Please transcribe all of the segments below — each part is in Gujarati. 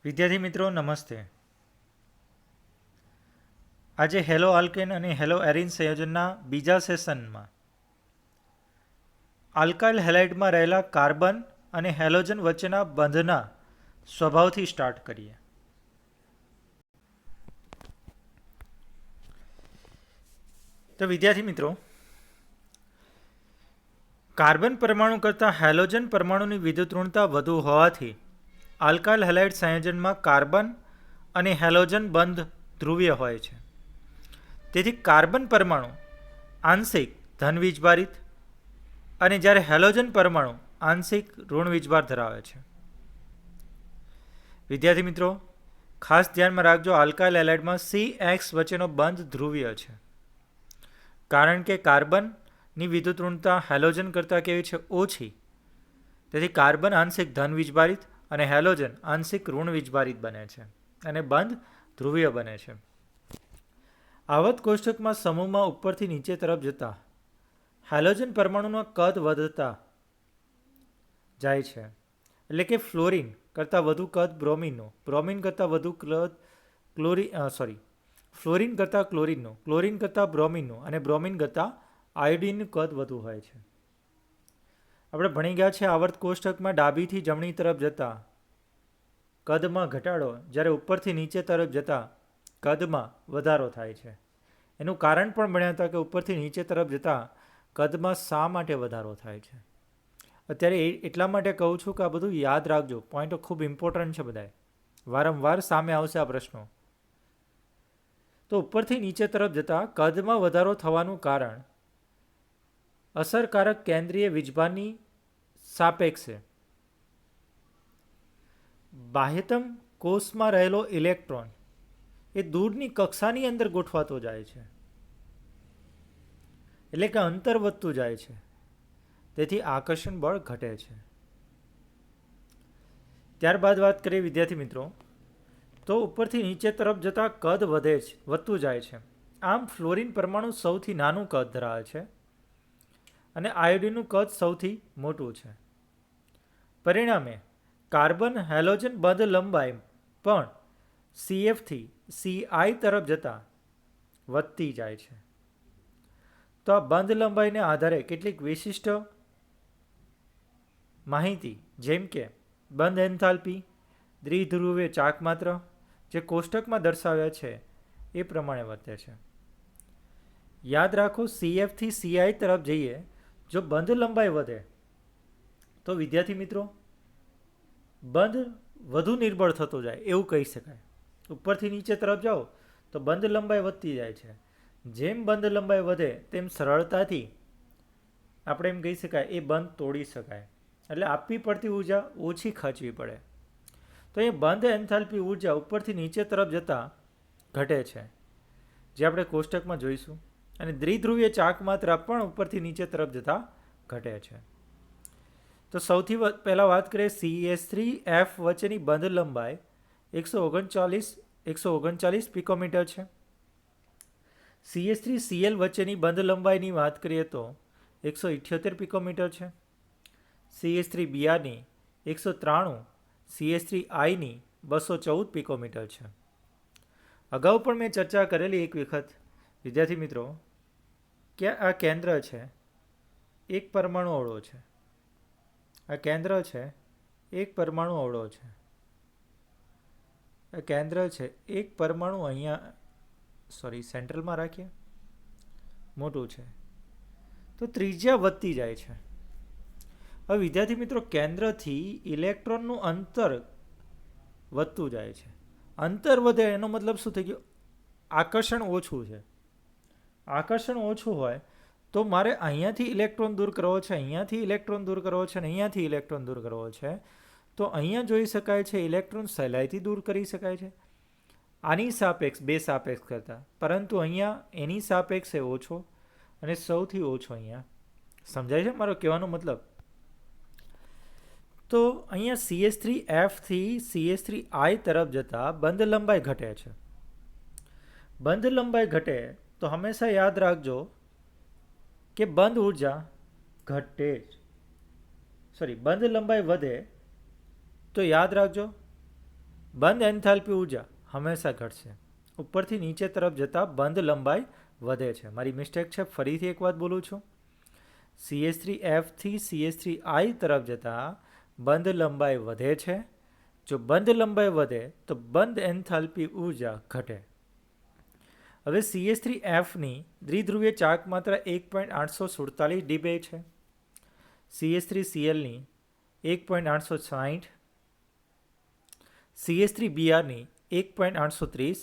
વિદ્યાર્થી મિત્રો નમસ્તે. આજે હેલો આલ્કેન અને હેલો એરિન સંયોજનના બીજા સેશનમાં આલ્કાઇલ હેલાઇડમાં રહેલા કાર્બન અને હેલોજન વચ્ચેના બંધના સ્વભાવથી સ્ટાર્ટ કરીએ. તો વિદ્યાર્થી મિત્રો, કાર્બન પરમાણુ કરતાં હેલોજન પરમાણુની વિદ્યુત ઋણતા વધુ હોવાથી આલ્કાઇલ હેલાઇડ સંયોજનમાં કાર્બન અને હેલોજન બંધ ધ્રુવીય હોય છે. તેથી કાર્બન પરમાણુ આંશિક ધન વીજભારિત અને જ્યારે હેલોજન પરમાણુ આંશિક ઋણ વીજભાર ધરાવે છે. વિદ્યાર્થી મિત્રો, ખાસ ધ્યાનમાં રાખજો, આલ્કાઇલ હેલાઇડમાં CX વચ્ચેનો બંધ ધ્રુવીય છે. કારણ કે કાર્બનની વિદ્યુત ઋણતા હેલોજન કરતાં કેવી છે? ઓછી. તેથી કાર્બન આંશિક ધન વીજભારિત અને હેલોજન આંશિક ઋણ વીજભારિત બને છે અને બંધ ધ્રુવીય બને છે. આવત કોષ્ટકમાં સમૂહમાં ઉપરથી નીચે તરફ જતા હેલોજન પરમાણુનું કદ વધતા જાય છે. એટલે કે ફ્લોરિન કરતાં વધુ કદ બ્રોમિનનું, બ્રોમિન કરતાં વધુ કદ ફ્લોરિન કરતાં ક્લોરિનનું, ક્લોરિન કરતાં બ્રોમિનનું અને બ્રોમિન કરતાં આયોડિનનું કદ વધુ હોય છે. આપણે ભણી ગયા છે આવર્ત કોષ્ટકમાં ડાબીથી જમણી તરફ જતા કદમાં ઘટાડો, જ્યારે ઉપરથી નીચે તરફ જતા કદમાં વધારો થાય છે. એનું કારણ પણ ભણ્યા હતા કે ઉપરથી નીચે તરફ જતાં કદમાં શા માટે વધારો થાય છે. અત્યારે એટલા માટે કહું છું કે આ બધું યાદ રાખજો, પોઈન્ટો ખૂબ ઇમ્પોર્ટન્ટ છે. બધાએ વારંવાર સામે આવશે આ પ્રશ્નો. તો ઉપરથી નીચે તરફ જતાં કદમાં વધારો થવાનું કારણ અસરકારક કેન્દ્રીય વીજભારની સાપેક્ષે બાહ્યતમ કોષમાં રહેલો ઇલેક્ટ્રોન એ દૂરની કક્ષાની અંદર ગોઠવાતો જાય છે. એટલે કે અંતર વધતું જાય છે. તેથી આકર્ષણ બળ ઘટે છે. ત્યારબાદ વાત કરીએ વિદ્યાર્થી મિત્રો, તો ઉપરથી નીચે તરફ જતાં કદ વધતું જાય છે. આમ ફ્લોરિન પરમાણુ સૌથી નાનું કદ ધરાવે છે અને આયોડિનનું કદ સૌથી મોટું છે. પરિણામે કાર્બન હેલોજન બંધ લંબાઈ પણ CF થી CI તરફ જતાં વધતી જાય છે. તો આ બંધ લંબાઈને આધારે કેટલીક વિશિષ્ટ માહિતી, જેમ કે બંધ એન્થાલ્પી, દ્વિધ્રુવીય ચાકમાત્ર, જે કોષ્ટકમાં દર્શાવ્યા છે એ પ્રમાણે વર્તે છે. યાદ રાખો, CF થી CI તરફ જઈએ, જો બંધ લંબાઈ વધે તો વિદ્યાર્થી મિત્રો બંધ વધુ નિર્બળ થતો જાય એવું કહી શકાય. ઉપરથી નીચે તરફ જાઓ તો બંધ લંબાઈ વધતી જાય છે. જેમ બંધ લંબાઈ વધે તેમ સરળતાથી આપણે એમ કહી શકાય એ બંધ તોડી શકાય. એટલે આપવી પડતી ઉર્જા ઓછી ખર્ચવી પડે. તો એ બંધ એન્થાલ્પી ઉર્જા ઉપરથી નીચે તરફ જતાં ઘટે છે, જે આપણે કોષ્ટકમાં જોઈશું. અને દ્વિધ્રુવીય ચાકમાત્રા પણ ઉપરથી નીચે તરફ જતાં ઘટે છે. તો સૌથી પહેલાં વાત કરીએ CH3F વચ્ચેની બંધ લંબાઈ 139 પિકોમીટર છે. CH3Cl વચ્ચેની બંધ લંબાઈની વાત કરીએ તો 178 પિકોમીટર છે. CH3Brની 193, CH3Iની 214 પિકોમીટર છે. અગાઉ પણ મેં ચર્ચા કરેલી એક વખત વિદ્યાર્થી મિત્રો કે આ કેન્દ્ર છે, એક પરમાણુ અવળો છે. આ કેન્દ્ર છે, એક પરમાણુ અવળો છે. આ કેન્દ્ર છે, એક પરમાણુ અહીંયા સેન્ટ્રલમાં રાખીએ, મોટું છે. તો ત્રિજ્યા વધતી જાય છે. હવે વિદ્યાર્થી મિત્રો, કેન્દ્રથી ઇલેક્ટ્રોનનું અંતર વધતું જાય છે. અંતર વધે એનો મતલબ શું થઈ ગયો? આકર્ષણ ઓછું છે. આકર્ષણ ઓછું હોય તો મારે અહીંયાથી ઇલેક્ટ્રોન દૂર કરવો છે, અહીંયાથી ઇલેક્ટ્રોન દૂર કરવો છે અને અહીંયાથી ઇલેક્ટ્રોન દૂર કરવો છે. તો અહીંયા જોઈ શકાય છે ઇલેક્ટ્રોન સહેલાઈથી દૂર કરી શકાય છે આની સાપેક્ષ, બે સાપેક્ષ કરતાં. પરંતુ અહીંયા એની સાપેક્ષે ઓછો અને સૌથી ઓછો અહીંયા. સમજાય છે મારો કહેવાનો મતલબ? તો અહીંયા CH3F થી CH3I તરફ જતાં બંધ લંબાઈ ઘટે છે. બંધ લંબાઈ ઘટે તો હંમેશા યાદ રાખજો કે બંધ ઉર્જા ઘટે બંધ લંબાઈ વધે તો યાદ રાખજો બંધ એન્થાલ્પી ઉર્જા હંમેશા ઘટશે. ઉપરથી નીચે તરફ જતાં બંધ લંબાઈ વધે છે. મારી મિસ્ટેક છે, ફરીથી એક વાત બોલું છું. CH3F થી CH3I તરફ જતાં બંધ લંબાઈ વધે છે. જો બંધ લંબાઈ વધે તો બંધ એન્થાલ્પી ઉર્જા ઘટે. હવે CH3Fની દ્વિધ્રુવીય ચાર્જ માત્રા 1.847 ડીબે છે. CH3Clની 1.860, CH3Brની 1.830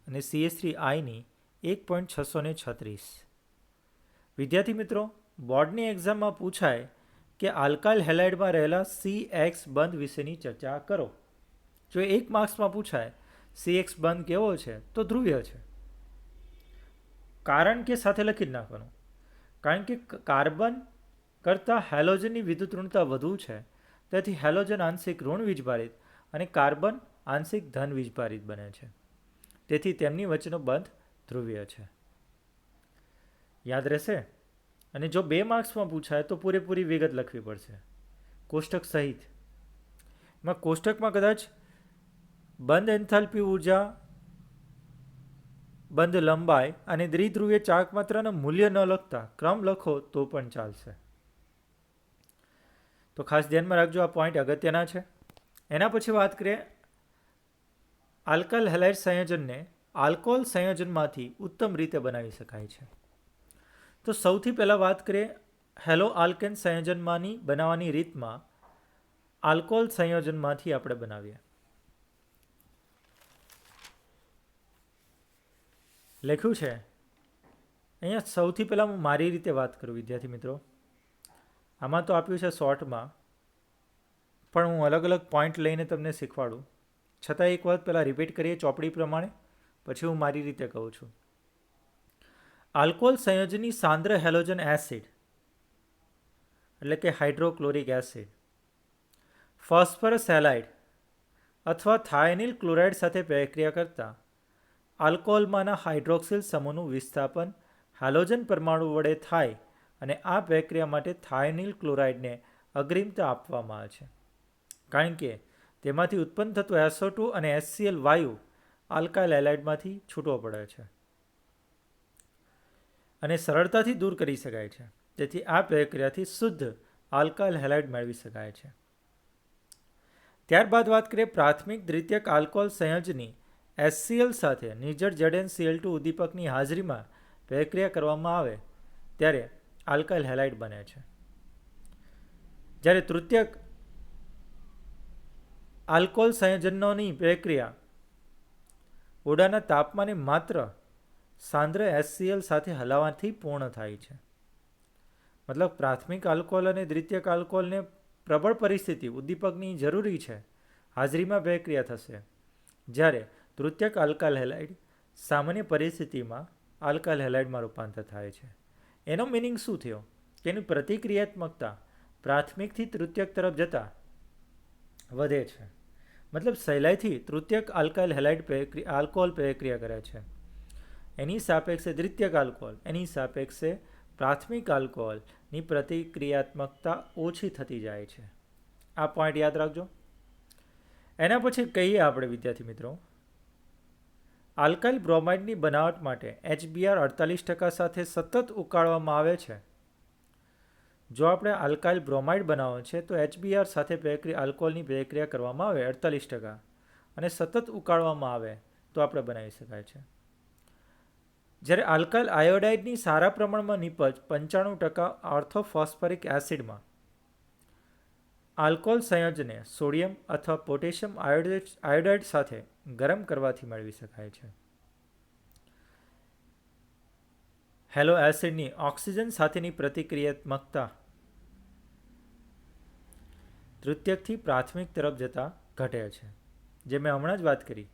અને CH3Iની 1.636. વિદ્યાર્થી મિત્રો, બોર્ડની એક્ઝામમાં પૂછાય કે આલ્કાઇલ હેલાઇડમાં રહેલા CX બંધ વિશેની ચર્ચા કરો. જો એક માર્ક્સમાં પૂછાય CX બંધ કેવો છે તો ધ્રુવીય છે. કારણ કે સાથે લખી જ નાખવાનું. કારણ કે કાર્બન કરતાં હેલોજનની વિદ્યુત ઋણતા વધુ છે, તેથી હેલોજન આંશિક ઋણ વીજભારિત અને કાર્બન આંશિક ધન વીજભારિત બને છે. તેથી તેમની વચ્ચેનો બંધ ધ્રુવીય છે. યાદ રહેશે. અને જો 2 માર્ક્સમાં પૂછાય તો પૂરેપૂરી વિગત લખવી પડશે, કોષ્ટક સહિત. એમાં કોષ્ટકમાં કદાચ બંધ એન્થાલ્પી ઉર્જા, બંધ લંબાઈ અને દ્વિધ્રુવીય ચાર્જ માત્રાના મૂલ્ય ન લખતા ક્રમ લખો તો પણ ચાલશે. તો ખાસ ધ્યાનમાં રાખજો, આ પોઈન્ટ અગત્યના છે. એના પછી વાત કરીએ આલ્કાઇલ હેલાઇડ સંયોજનને આલ્કોહોલ સંયોજનમાંથી ઉત્તમ રીતે બનાવી શકાય છે. તો સૌથી પહેલાં વાત કરીએ હેલો આલ્કેન સંયોજનમાંની બનાવવાની રીતમાં. આલ્કોહોલ સંયોજનમાંથી આપણે બનાવીએ. લખ્યું છે અહીંયા. સૌથી પહેલાં હું મારી રીતે વાત કરું વિદ્યાર્થી મિત્રો. આમાં તો આપ્યું છે શોર્ટમાં, પણ હું અલગ અલગ પોઈન્ટ લઈને તમને શીખવાડું. છતાં એક વાત પહેલાં રિપીટ કરીએ ચોપડી પ્રમાણે, પછી હું મારી રીતે કહું છું. આલ્કોહોલ સંયોજનની સાંદ્ર હેલોજન એસિડ એટલે કે હાઇડ્રોક્લોરિક એસિડ, ફોસ્ફરસ હેલાઇડ અથવા થાયનિલ ક્લોરાઇડ સાથે પ્રક્રિયા કરતાં આલ્કોહોલમાંના હાઇડ્રોક્સિલ સમૂહનું વિસ્થાપન હેલોજન પરમાણુ વડે થાય અને આ પ્રક્રિયા માટે થાયનિલ ક્લોરાઇડને અગ્રિમતા આપવામાં આવે છે. કારણ કે તેમાંથી ઉત્પન્ન થતું SO2 અને HCl વાયુ આલ્કાઇલ હેલાઇડમાંથી છૂટો પડે છે અને સરળતાથી દૂર કરી શકાય છે. તેથી આ પ્રક્રિયાથી શુદ્ધ આલ્કાઇલ હેલાઇડ મેળવી શકાય છે. ત્યારબાદ વાત કરીએ પ્રાથમિક દ્વિતીયક આલ્કોહોલ સંયોજનની HCl સાથે નિર્જળ ZnCl2 ઉદ્દીપકની હાજરીમાં પ્રક્રિયા કરવામાં આવે ત્યારે આલ્કાઇલ હેલાઇડ બને છે. જ્યારે તૃતીયક આલ્કોહોલ સંયોજનોની પ્રક્રિયા ઓરડાના તાપમાને માત્ર સાંદ્ર HCl સાથે હલાવવાથી પૂર્ણ થાય છે. મતલબ પ્રાથમિક આલ્કોહોલ અને દ્વિતીયક આલ્કોહોલને પ્રબળ પરિસ્થિતિ ઉદ્દીપકની જરૂરી છે, હાજરીમાં પ્રક્રિયા થશે. જ્યારે તૃતીયક આલ્કાઇલ હેલાઇડ સામાન્ય પરિસ્થિતિમાં આલ્કાઇલ હેલાઇડમાં રૂપાંતર થાય છે. એનો મિનિંગ શું થયો? તેની પ્રતિક્રિયાત્મકતા પ્રાથમિકથી તૃતીયક તરફ જતાં વધે છે. મતલબ સહેલાઈથી તૃતીયક આલ્કાઇલ હેલાઇડ આલ્કોહોલ પ્રક્રિયા કરે છે. એની સાપેક્ષે દ્વિતીયક આલ્કોહોલ, એની સાપેક્ષે પ્રાથમિક આલ્કોહોલની પ્રતિક્રિયાત્મકતા ઓછી થતી જાય છે. આ પોઈન્ટ યાદ રાખજો. એના પછી કહીએ આપણે વિદ્યાર્થી મિત્રો, આલ્કાઇલ બ્રોમાઇડની બનાવટ માટે HBr 48% સાથે સતત ઉકાળવામાં આવે છે. જો આપણે આલ્કાઇલ બ્રોમાઇડ બનાવવો છે તો HBr સાથે આલ્કોહોલની પ્રક્રિયા કરવામાં આવે 48% અને સતત ઉકાળવામાં આવે તો આપણે બનાવી શકાય છે. જ્યારે આલ્કાઇલ આયોડાઇડની સારા પ્રમાણમાં નિપજ 95% ઓર્થોફોસ્ફરિક એસિડમાં આલ્કોહોલ સંયોજનને સોડિયમ અથવા પોટેશિયમ આયોડાઇડ સાથે ગરમ કરવાથી મેળવી શકાય છે. હેલો એસિડની ઓક્સિજન સાથેની પ્રતિક્રિયાત્મકતા તૃતીયકથી પ્રાથમિક તરફ જતાં ઘટે છે, જે મેં હમણાં જ વાત કરી.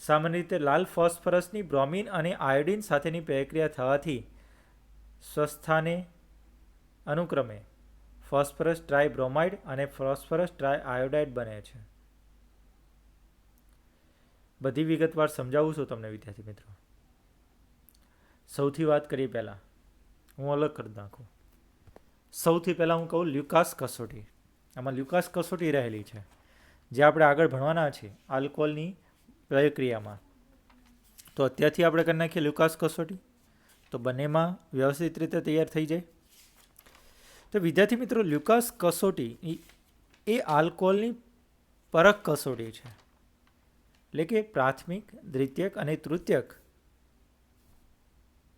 સામાન્ય રીતે લાલ ફોસ્ફરસની બ્રોમિન અને આયોડિન સાથેની પ્રક્રિયા થવાથી સ્વસ્થાને અનુક્રમે ફોસ્ફરસ ટ્રાયબ્રોમાઇડ અને ફોસ્ફરસ ટ્રાયઆયોડાઇડ બને છે. બધી વિગતવાર સમજાવું છું તમને વિદ્યાર્થી મિત્રો. સૌથી વાત કરીએ પહેલાં હું અલગ કરી નાખું. સૌથી પહેલાં હું કહું લ્યુકાસ કસોટી. આમાં લ્યુકાસ કસોટી રહેલી છે. જે આપણે આગળ ભણવાના છે આલ્કોહોલની પ્રક્રિયામાં. તો અત્યારથી આપણે કરી નાખીએ લ્યુકાસ કસોટી, તો બંનેમાં વ્યવસ્થિત રીતે તૈયાર થઈ જાય. તો વિદ્યાર્થી મિત્રો, લ્યુકાસ કસોટી એ આલ્કોહોલની પરખ કસોટી છે, એટલે કે પ્રાથમિક, દ્વિતીયક અને તૃતીયક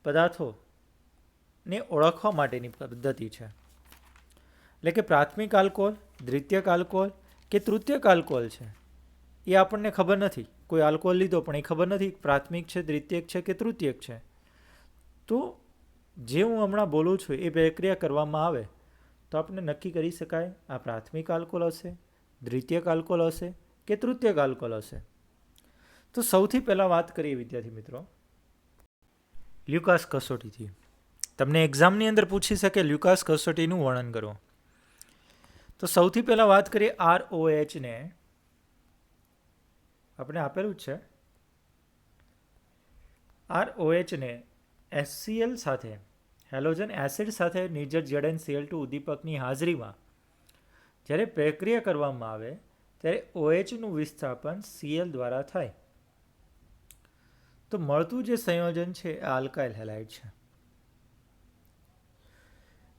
પદાર્થોને ઓળખવા માટેની પદ્ધતિ છે. એટલે કે પ્રાથમિક આલ્કોહોલ, દ્વિતીયક આલ્કોહોલ કે તૃતીયક આલ્કોહોલ છે એ આપણને ખબર નથી. કોઈ આલ્કોહોલ લીધો પણ એ ખબર નથી પ્રાથમિક છે, દ્વિતીયક છે કે તૃતીયક છે. તો જે હું હમણાં બોલું છું એ પ્રક્રિયા કરવામાં આવે તો આપણે નક્કી કરી શકાય આ પ્રાથમિક આલ્કોહોલ હશે, દ્વિતીયક આલ્કોહોલ હશે કે તૃતીયક આલ્કોહોલ હશે. તો સૌથી પહેલાં વાત કરીએ વિદ્યાર્થી મિત્રો લ્યુકાસ કસોટીથી. તમને એક્ઝામની અંદર પૂછી શકે લ્યુકાસ કસોટીનું વર્ણન કરો. તો સૌથી પહેલાં વાત કરીએ ROHને. આપણે આપેલું જ છે ROHને HCl સાથે હેલોજન એસિડ સાથે નિર્જર ZnCl2 ઉદ્દીપકની હાજરીમાં જ્યારે પ્રક્રિયા કરવામાં આવે ત્યારે OHનું વિસ્થાપન Cl દ્વારા થાય. તો મળતું જે સંયોજન છે એ આલ્કાઇલ હેલાઇડ છે.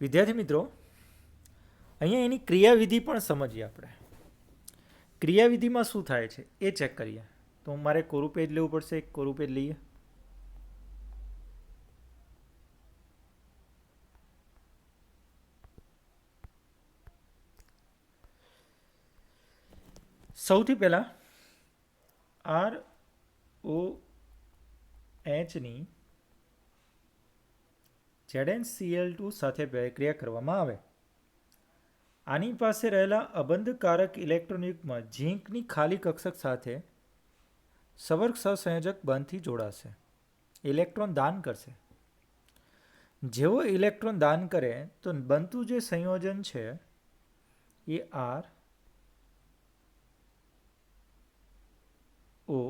વિદ્યાર્થી મિત્રો, અહીંયા એની ક્રિયાવિધિ પણ સમજીએ આપણે. ક્રિયાવિધિમાં શું થાય છે એ ચેક કરીએ. તો મારે કોરું પેજ લેવું પડશે, એક કોરું પેજ લઈએ. સૌથી પહેલાં ROHની ZnCl2 સાથે પ્રક્રિયા કરવામાં આવે. આની પાસે રહેલા અબંધકારક ઇલેક્ટ્રોનયુગ્મ ઝીંકની ખાલી કક્ષક સાથે સવર્ગ સહસંયોજક બંધથી જોડાશે, ઇલેક્ટ્રોન દાન કરશે. જેવો ઇલેક્ટ્રોન દાન કરે તો બનતું જે સંયોજન છે એ RO,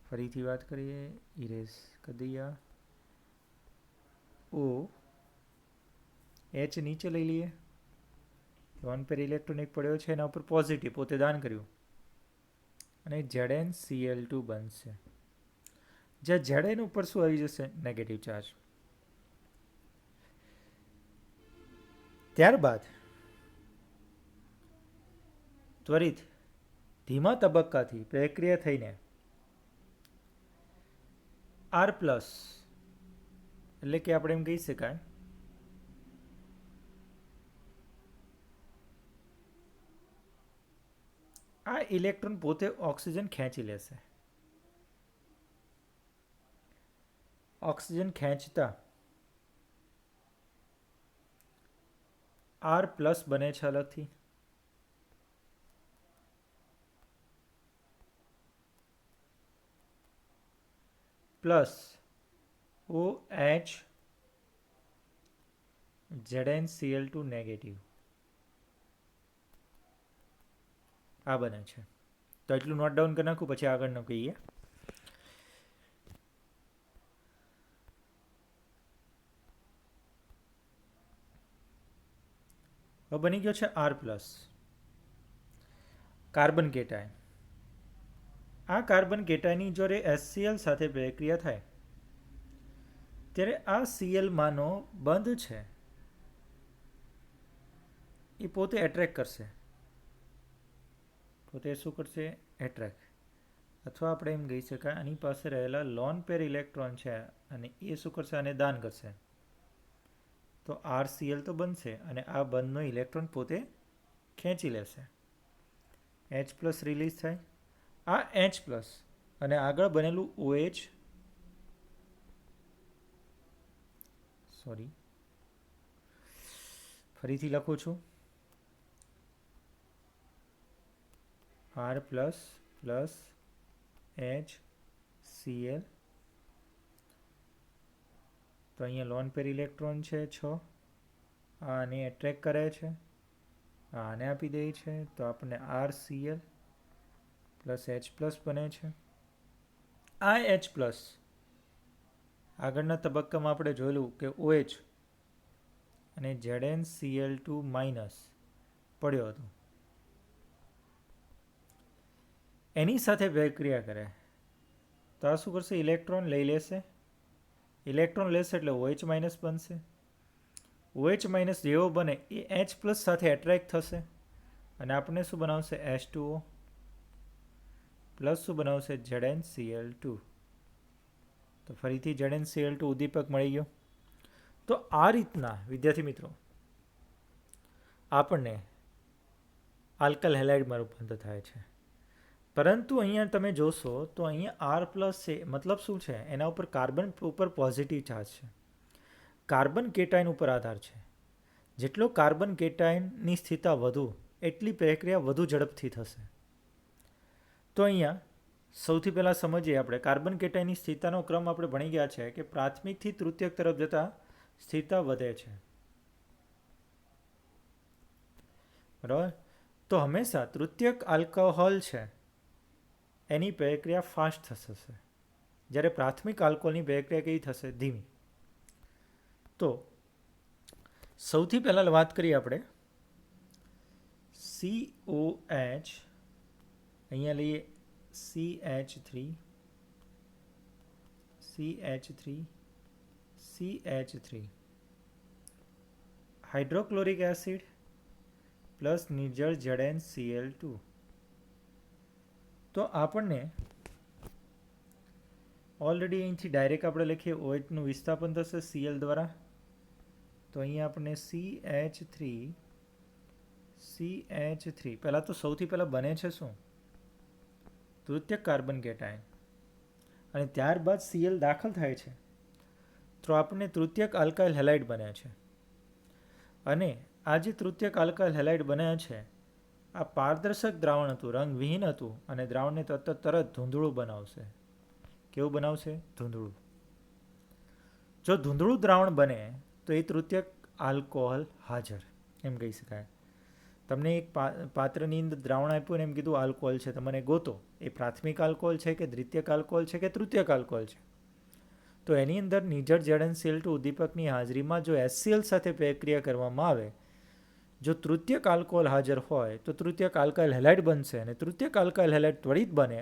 ફરીથી વાત કરીએ, ઇરેઝ કરી દઈએ, OH નીચે લઈ લઈએ. વન પેર ઇલેક્ટ્રોન એક પડ્યો છે એના ઉપર પોઝિટિવ પોતે દાન કર્યું અને ZnCl2 બનશે. જ્યાં Zn ઉપર શું આવી જશે? Negative charge. ત્યારબાદ ત્વરિત ધીમા તબક્કાથી પ્રક્રિયા થઈને R+, એટલે કે આપણે એમ કહી શકાય આ ઇલેક્ટ્રોન પોતે ઓક્સિજન ખેંચી લેશે. ઓક્સિજન ખેંચતા R+ બને છે અલગથી. પ્લસ OH ZnCl2 નેગેટિવ આ બને છે. તો એટલું નોટ ડાઉન કરી નાખું, પછી આગળનું કહીએ. હવે બની ગયો છે R+. Carbon cation. આ કાર્બન કેટાયનની જોડે HCl સાથે પ્રક્રિયા થાય ત્યારે આ Cl માનો બંધ છે એ પોતે એટ્રેક્ટ કરશે. પોતે શું કરશે? એટ્રેક્ટ. અથવા આપણે એમ કહી શકાય આની પાસે રહેલા લોન પેર ઇલેક્ટ્રોન છે અને એ શું કરશે? આને દાન કરશે. તો RCl તો બનશે અને આ બંધનો ઇલેક્ટ્રોન પોતે ખેંચી લેશે. H+ રિલીઝ થાય. આ H+ અને આગળ બનેલું OH, સોરી ફરીથી લખું છું, R++ HCl. તો અહીંયા લોન પેર ઇલેક્ટ્રોન છે 6, આને એટ્રેક્ટ કરે છે, આને આપી દે છે, તો આપણને RCl + H+ બને છે. આ H+ આગળના તબક્કામાં આપણે જોયેલું કે OH અને ZnCl2- પડ્યો હતો એની સાથે પ્રક્રિયા કરે તો આ શું કરશે? ઇલેક્ટ્રોન લઈ લેશે. ઇલેક્ટ્રોન લેશે એટલે OH માઇનસ બનશે. OH માઇનસ જેવો બને એ H પ્લસ સાથે એટ્રેક્ટ થશે અને આપણને શું બનાવશે? H2O પ્લસ શું બનાવશે? ZnCl2. તો ફરીથી ZnCl2 ઉદ્દીપક મળી ગયો. તો આ રીતના વિદ્યાર્થી મિત્રો આપણને આલ્કલ હેલાઇડમાં રૂપાંતર થાય છે. પરંતુ અહીંયા તમે જોશો તો અહીંયા R પ્લસ છે, મતલબ શું છે? એના ઉપર કાર્બન ઉપર પોઝિટિવ ચાર્જ છે. કાર્બન કેટાઇન ઉપર આધાર છે. જેટલો કાર્બન કેટાઇનની સ્થિરતા વધુ એટલી પ્રક્રિયા વધુ ઝડપથી થશે. તો અહીંયા સૌથી પહેલાં સમજીએ આપણે કાર્બન કેટાઇનની સ્થિરતાનો ક્રમ આપણે ભણી ગયા છે કે પ્રાથમિકથી તૃતીયક તરફ જતાં સ્થિરતા વધે છે. બરાબર. તો હંમેશા તૃતીયક આલ્કોહોલ છે એની પ્રક્રિયા ફાસ્ટ થશે, જ્યારે પ્રાથમિક આલ્કોહોલની પ્રક્રિયા કેવી થશે? ધીમી. તો સૌથી પહેલાં વાત કરીએ આપણે COH, અહીંયા લઈએ CH3 hydrochloric acid plus નિર્જળ ZnCl2. તો આપણને ઓલરેડી અહીંથી ડાયરેક્ટ આપણે લખીએ OHનું વિસ્થાપન થશે Cl દ્વારા. તો અહીંયા આપણને CH3 પહેલાં તો સૌથી પહેલાં બને છે શું? તૃતીયક કાર્બન કેટાયન અને ત્યારબાદ Cl દાખલ થાય છે તો આપણને તૃતીયક આલ્કાઇલ હેલાઇડ બને છે. અને આ જે તૃતીયક આલ્કાઇલ હેલાઇડ બન્યા છે આ પારદર્શક દ્રાવણ હતું, રંગવિહીન હતું અને દ્રાવણને તરત ધૂંધળું બનાવશે. કેવું બનાવશે? ધૂંધળું. જો ધૂંધળું દ્રાવણ બને તો એ તૃતીયક આલ્કોહોલ હાજર એમ કહી શકાય. તમને એક પાત્રની અંદર દ્રાવણ આપ્યું અને એમ કીધું આલ્કોહોલ છે, તમારે ગોતો એ પ્રાથમિક આલ્કોહોલ છે કે દ્વિતીયક આલ્કોહોલ છે કે તૃતીયક આલ્કોહોલ છે. તો એની અંદર નિર્જળ ZnCl2 ઉદ્દીપકની હાજરીમાં જો HCl સાથે પ્રક્રિયા કરવામાં આવે, જો તૃતીયક આલ્કોહોલ હાજર હોય તો તૃતીયક આલ્કાઇલ હેલાઇડ બનશે અને તૃતીયક આલ્કાઇલ હેલાઇડ ત્વરિત બને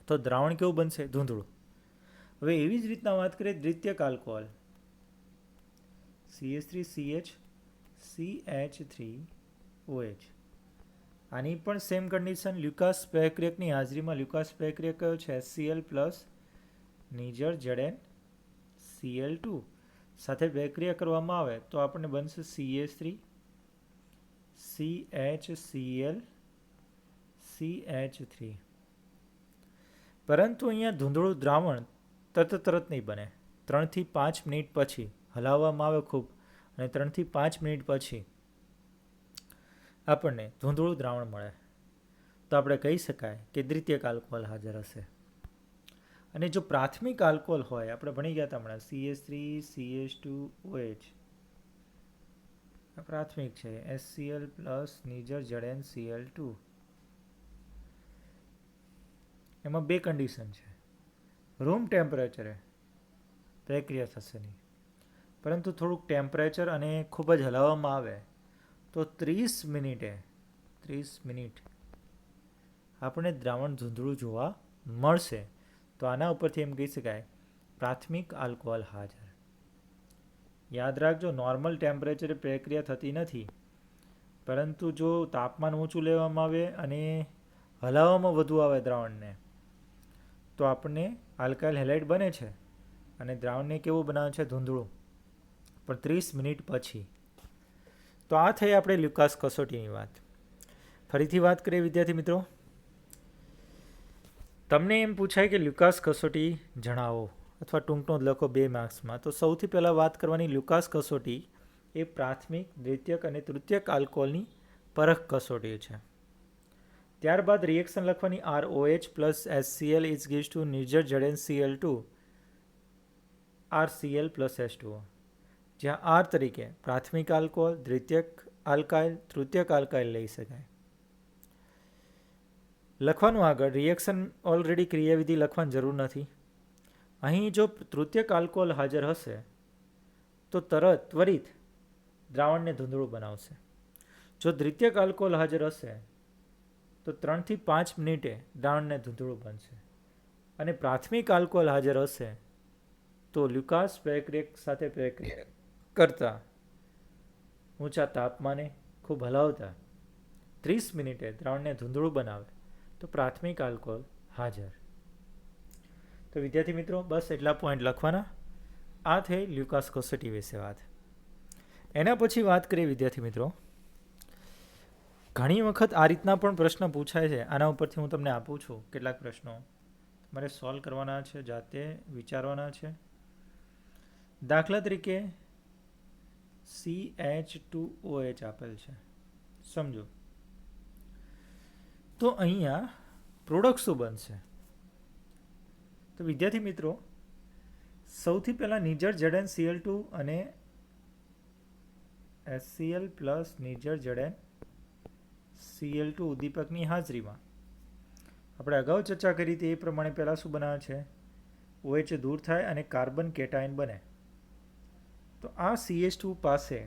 તો દ્રાવણ કેવું બનશે? ધૂંધળું. હવે એવી જ રીતના વાત કરીએ દ્વિતીયક આલ્કોહોલ CH3CH CH3OH. આની પણ સેમ કન્ડિશન, લ્યુકાસ પ્રક્રિયકની હાજરીમાં લ્યુકાસ પ્રક્રિયક કયો છે? HCl પ્લસ નિર્જળ ZnCl2 સાથે પ્રક્રિયા કરવામાં આવે તો આપણને બનશે CH3 CHCl CH3. પરંતુ અહીંયા ધૂંધળું દ્રાવણ તરત નહીં બને. 3 થી 5 મિનિટ પછી હલાવવામાં આવે ખૂબ અને 3 થી 5 મિનિટ પછી આપણને ધૂંધળું દ્રાવણ મળે તો આપણે કહી શકાય કે દ્વિતીયક આલ્કોહોલ હાજર હશે. અને જો પ્રાથમિક આલ્કોહોલ હોય, આપણે ભણી ગયા હતા હમણાં CH3 CH2OH આ પ્રાથમિક છે, HCl પ્લસ નિર્જળ ZnCl2. એમાં બે કન્ડિશન છે. રૂમ ટેમ્પરેચરે પ્રક્રિયા થશે નહીં, પરંતુ થોડુંક ટેમ્પરેચર અને ખૂબ જ હલાવવામાં આવે તો 30 મિનિટ આપણે દ્રાવણ ધૂંધળું જોવા મળશે. તો આના ઉપરથી એમ કહી શકાય પ્રાથમિક આલ્કોહોલ હાજર. યાદ રાખજો, નોર્મલ ટેમ્પરેચરે પ્રક્રિયા થતી નથી, પરંતુ જો તાપમાન ઊંચું લેવામાં આવે અને હલાવવામાં વધુ આવે દ્રાવણને તો આપણને આલ્કાઇલ હેલાઇડ બને છે અને દ્રાવણને કેવું બનાવે છે? ધૂંધળું, પણ 30 મિનિટ પછી. તો આ થઈ આપણે લ્યુકાસ કસોટીની વાત. ફરીથી વાત કરીએ વિદ્યાર્થી મિત્રો, તમને એમ પૂછાય કે લ્યુકાસ કસોટી જણાવો અથવા ટૂંક નોંધ લખો 2 માર્ક્સમાં. તો સૌથી પહેલાં વાત કરવાની લ્યુકાસ કસોટી એ પ્રાથમિક, દ્વિતીયક અને તૃતીયક આલ્કોહોલની પરખ કસોટી છે. ત્યારબાદ રિએક્શન લખવાની ROH plus HCl is gives to નિર્જળ ZnCl2 RCl પ્લસ H2O, જ્યાં R તરીકે પ્રાથમિક આલ્કોહોલ, દ્વિતીયક આલ્કાઇલ, તૃતીયક આલ્કાઇલ લઈ શકાય. લખવાનું આગળ રિએક્શન ઓલરેડી ક્રિયાવિધિ લખવાની જરૂર નથી. અહીં જો તૃતીયક આલ્કોહોલ હાજર હશે તો ત્વરિત દ્રાવણને ધૂંધળું બનાવશે. જો દ્વિતીયક આલ્કોહોલ હાજર હશે તો 3 થી 5 મિનિટે દ્રાવણને ધૂંધળું બનશે. અને પ્રાથમિક આલ્કોહોલ હાજર હશે તો લ્યુકાસ પ્રક્રિયા સાથે પ્રક્રિયા કરતા ઊંચા તાપમાને ખૂબ હલાવતા 30 મિનિટે દ્રાવણને ધૂંધળું બનાવે તો પ્રાથમિક આલ્કોહોલ હાજર. તો વિદ્યાર્થી મિત્રો, બસ એટલા પોઈન્ટ લખવાના. આ થઈ લ્યુકાસ કોસેટી વિશે વાત. એના પછી વાત કરીએ વિદ્યાર્થી મિત્રો, ઘણી વખત આ રીતના પણ પ્રશ્ન પૂછાય છે. આના ઉપરથી હું તમને આપું છું કેટલાક પ્રશ્નો, તમારે સોલ્વ કરવાના છે, જાતે વિચારવાના છે. દાખલા તરીકે CH2OH આપેલ છે, સમજો. તો અહીંયા પ્રોડક્ટ શું બનશે? તો વિદ્યાર્થી મિત્રો, સૌથી પહેલાં નિર્જળ ZnCl2 અને HCl પ્લસ નિર્જળ ZnCl2 ઉદ્દીપકની હાજરીમાં આપણે અગાઉ ચર્ચા કરી હતી એ પ્રમાણે પહેલાં શું બનાવે છે? OH દૂર થાય અને કાર્બન કેટાયન બને. તો આ CH2 પાસે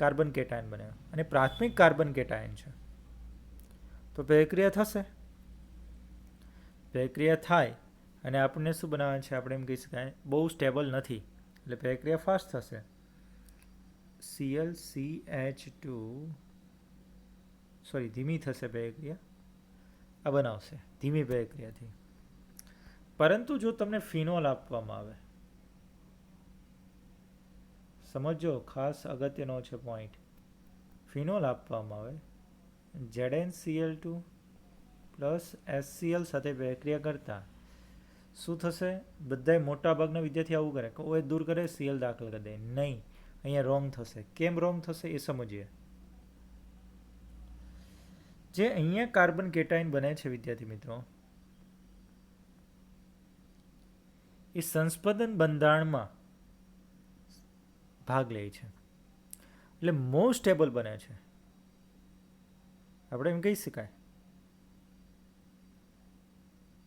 કાર્બન કેટાયન બને અને પ્રાથમિક કાર્બન કેટાયન છે. તો પ્રક્રિયા થશે, પ્રક્રિયા થાય અને આપણને શું બનાવે છે? આપણે એમ કહી શકાય બહુ સ્ટેબલ નથી, એટલે પ્રક્રિયા ફાસ્ટ થશે. ClCH2 ધીમી થશે પ્રક્રિયા, આ બનાવશે ધીમી પ્રક્રિયાથી. પરંતુ જો તમને ફિનોલ આપવામાં આવે, સમજો, ખાસ અગત્યનો છે પોઈન્ટ, ફિનોલ આપવામાં આવે, ZnCl2 પ્લસ HCl સાથે પ્રક્રિયા કરતા શું થશે? બધાય મોટા ભાગના વિદ્યાર્થી આવું કરે કે OH દૂર કરે, Cl દાખલ કરી દે. નહીં, અહીંયા રોંગ થશે. કેમ રોંગ થશે એ સમજીએ. જે અહીંયા કાર્બન કેટાયન બને છે વિદ્યાર્થી મિત્રો, એ સંસ્પંદન બંધારણમાં ભાગ લે છે, એટલે મોસ્ટ સ્ટેબલ બને છે. આપણે એમ કહી શકાય,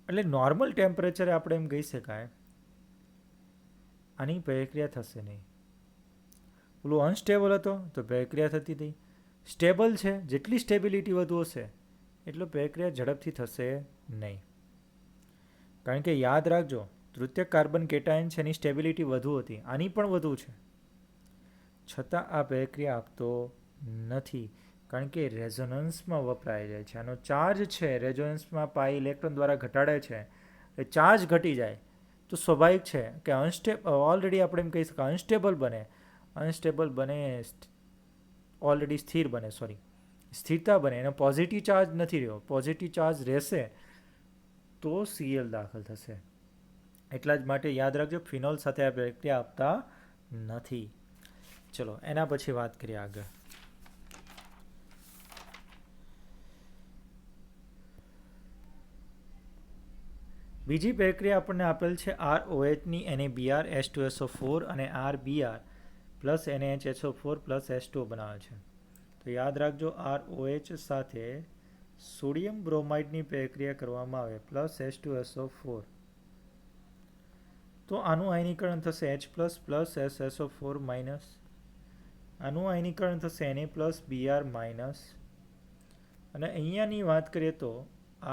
એટલે નોર્મલ ટેમ્પરેચરે આપણે એમ કહી શકાય આની પ્રક્રિયા થશે નહીં. પેલું અનસ્ટેબલ હતો તો પ્રક્રિયા થતી હતી. સ્ટેબલ છે, જેટલી સ્ટેબિલિટી વધુ હશે એટલો પ્રક્રિયા ઝડપથી થશે નહીં. કારણ કે યાદ રાખજો, તૃતીય કાર્બન કેટાયન છે એની સ્ટેબિલિટી વધુ હતી, આની પણ વધુ છે, છતાં આ પ્રક્રિયા આપતો નથી. કારણ કે રેઝોનન્સમાં વપરાય જાય છે. આનો ચાર્જ છે રેઝોનન્સમાં પાઈ ઇલેક્ટ્રોન દ્વારા ઘટાડે છે, એ ચાર્જ ઘટી જાય તો સ્વાભાવિક છે કે ઓલરેડી આપણે એમ કહી શકાય અનસ્ટેબલ બને. ઓલરેડી સ્થિરતા બને, એનો પોઝિટિવ ચાર્જ નથી રહ્યો. પોઝિટિવ ચાર્જ રહેશે તો Cl દાખલ થશે. એટલા જ માટે યાદ રાખજો, ફિનોલ સાથે આ પ્રક્રિયા આપતા નથી. ચલો એના પછી વાત કરીએ આગળ. બીજી પ્રક્રિયા આપણને આપેલ છે ROHની NaBr H2SO4 અને RBr plus NaHSO4 plus H2O બનાવે છે. તો યાદ રાખજો, ROH સાથે સોડિયમ બ્રોમાઇડની પ્રક્રિયા કરવામાં આવે પ્લસ H2SO4 તો આનું આયનીકરણ થશે H plus plus SSO4 minus, આનું આયનીકરણ થશે Na પ્લસ Br માઇનસ, અને અહીંયાની વાત કરીએ તો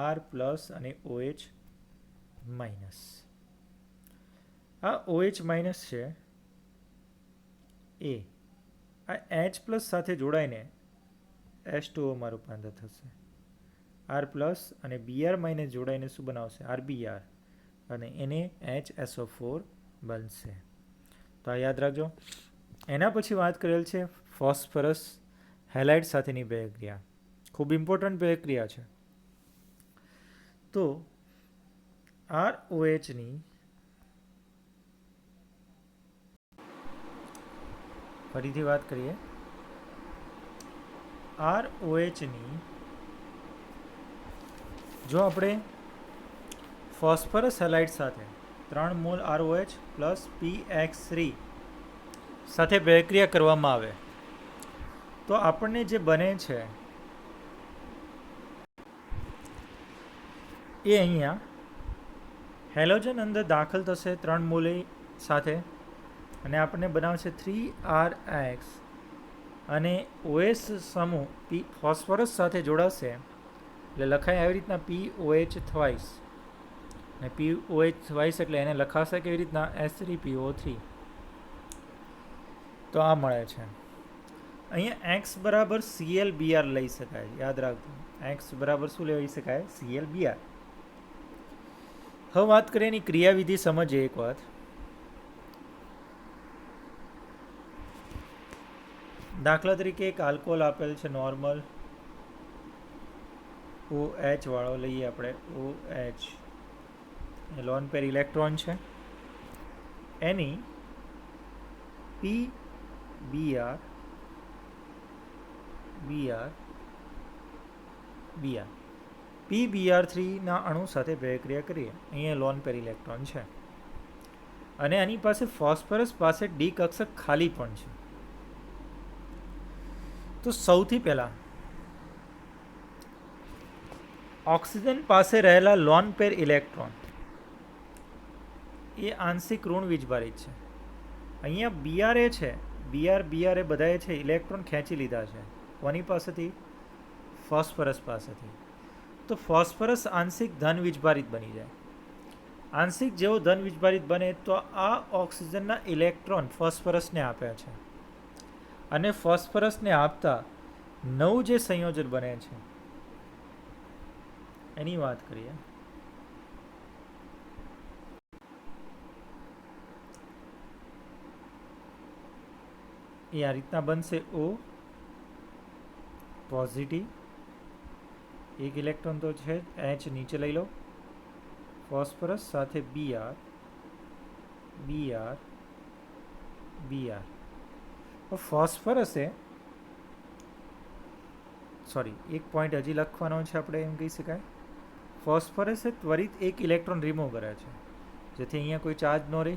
R પ્લસ અને OH માઇનસ. આ OH માઇનસ છે એ આ H પ્લસ સાથે જોડાઈને H2Oમાં રૂપાંતર થશે. R પ્લસ અને Br માઇનસ જોડાઈને શું બનાવશે? RBr અને NaHSO4 બનશે. તો આ યાદ રાખજો. એના પછી વાત કરેલ છે ફોસ્ફરસ હેલાઇડ સાથેની પ્રક્રિયા, ખૂબ ઇમ્પોર્ટન્ટ પ્રક્રિયા છે. તો ROHની ફરીથી વાત કરીએ, ROHની જો આપણે ફોસ્ફરસ હેલાઇડ સાથે 3 મોલ ROH પ્લસ PX3 સાથે પ્રક્રિયા કરવામાં આવે તો આપણને જે બને છે એ અહીંયા હેલોજન અંદર દાખલ થશે 3 મોલ સાથે અને આપણને બનાવશે 3RX અને OS સમૂહ ફોસ્ફરસ સાથે જોડાશે એટલે લખાય આવી રીતના POH થવાઈસ, ને POH થવાઈસ એટલે એને લખાશે કેવી રીતના S3PO3. તો આ મળે છે. અહીંયા x બરાબર ClBr લઈ શકાય, યાદ રાખજો. x બરાબર શું લઈ શકાય? ClBr. હવે વાત કરીએ એની ક્રિયાવિધિ સમજીએ એક વાત. દાખલા તરીકે એક આલ્કોહોલ આપેલ છે નોર્મલ OH વાળો, લઈએ આપણે OH, લોન પેર ઇલેક્ટ્રોન છે, એની PBr PBr3ના અણુ સાથે પ્રક્રિયા કરીએ. અહીંયા લોન પેર ઇલેક્ટ્રોન છે અને આની પાસે ફોસ્ફરસ પાસે ડી કક્ષક ખાલી પણ છે. તો સૌથી પહેલા ઓક્સિજન પાસે રહેલા લોન પેર ઇલેક્ટ્રોન એ આંશિક ઋણ વીજભારિત છે. અહીંયા બીઆર એ છે, બીઆર એ બધાએ છે ઇલેક્ટ્રોન ખેંચી લીધા છે. કોની પાસેથી? ફોસ્ફરસ પાસેથી. તો ફોસ્ફરસ આંશિક ધન વીજભારિત બની જાય. આંશિક જેવો ધન વીજભારિત બને તો આ ઓક્સિજનના ઇલેક્ટ્રોન ફોસ્ફરસને આપ્યા છે, અને ફોસ્ફરસને આપતા નવું જે સંયોજન બને છે એની વાત કરીએ. એ આ રીતના બનશે. O પોઝિટિવ, એક ઇલેક્ટ્રોન તો છે, H નીચે લઈ લો, ફોસ્ફરસ સાથે Br. ફોસ્ફરસે એક પોઈન્ટ હજી લખવાનો છે આપણે, એમ કહી શકાય. ફોસ્ફરસે ત્વરિત એક ઇલેક્ટ્રોન રિમૂવ કરે છે, જેથી અહીંયા કોઈ ચાર્જ ન રહે,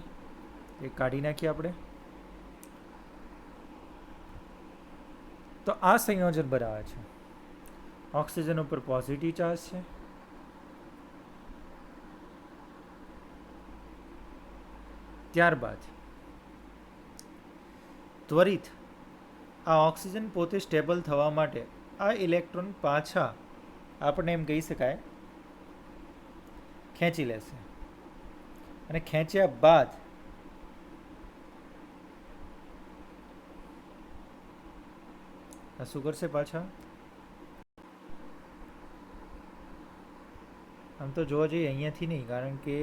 એ કાઢી નાખીએ આપણે. તો આ સંયોજન બનાવે છે. ઓક્સિજન ઉપર પોઝિટિવ ચાર્જ છે, ત્યારબાદ ત્વરિત આ ઓક્સિજન પોતે સ્ટેબલ થવા માટે આ ઇલેક્ટ્રોન પાછા આપણે એમ કહી શકાય ખેંચી લેશે, અને ખેંચ્યા બાદ શું કરશે? પાછા આમ તો જોવા જઈએ અહીંયાથી નહીં, કારણ કે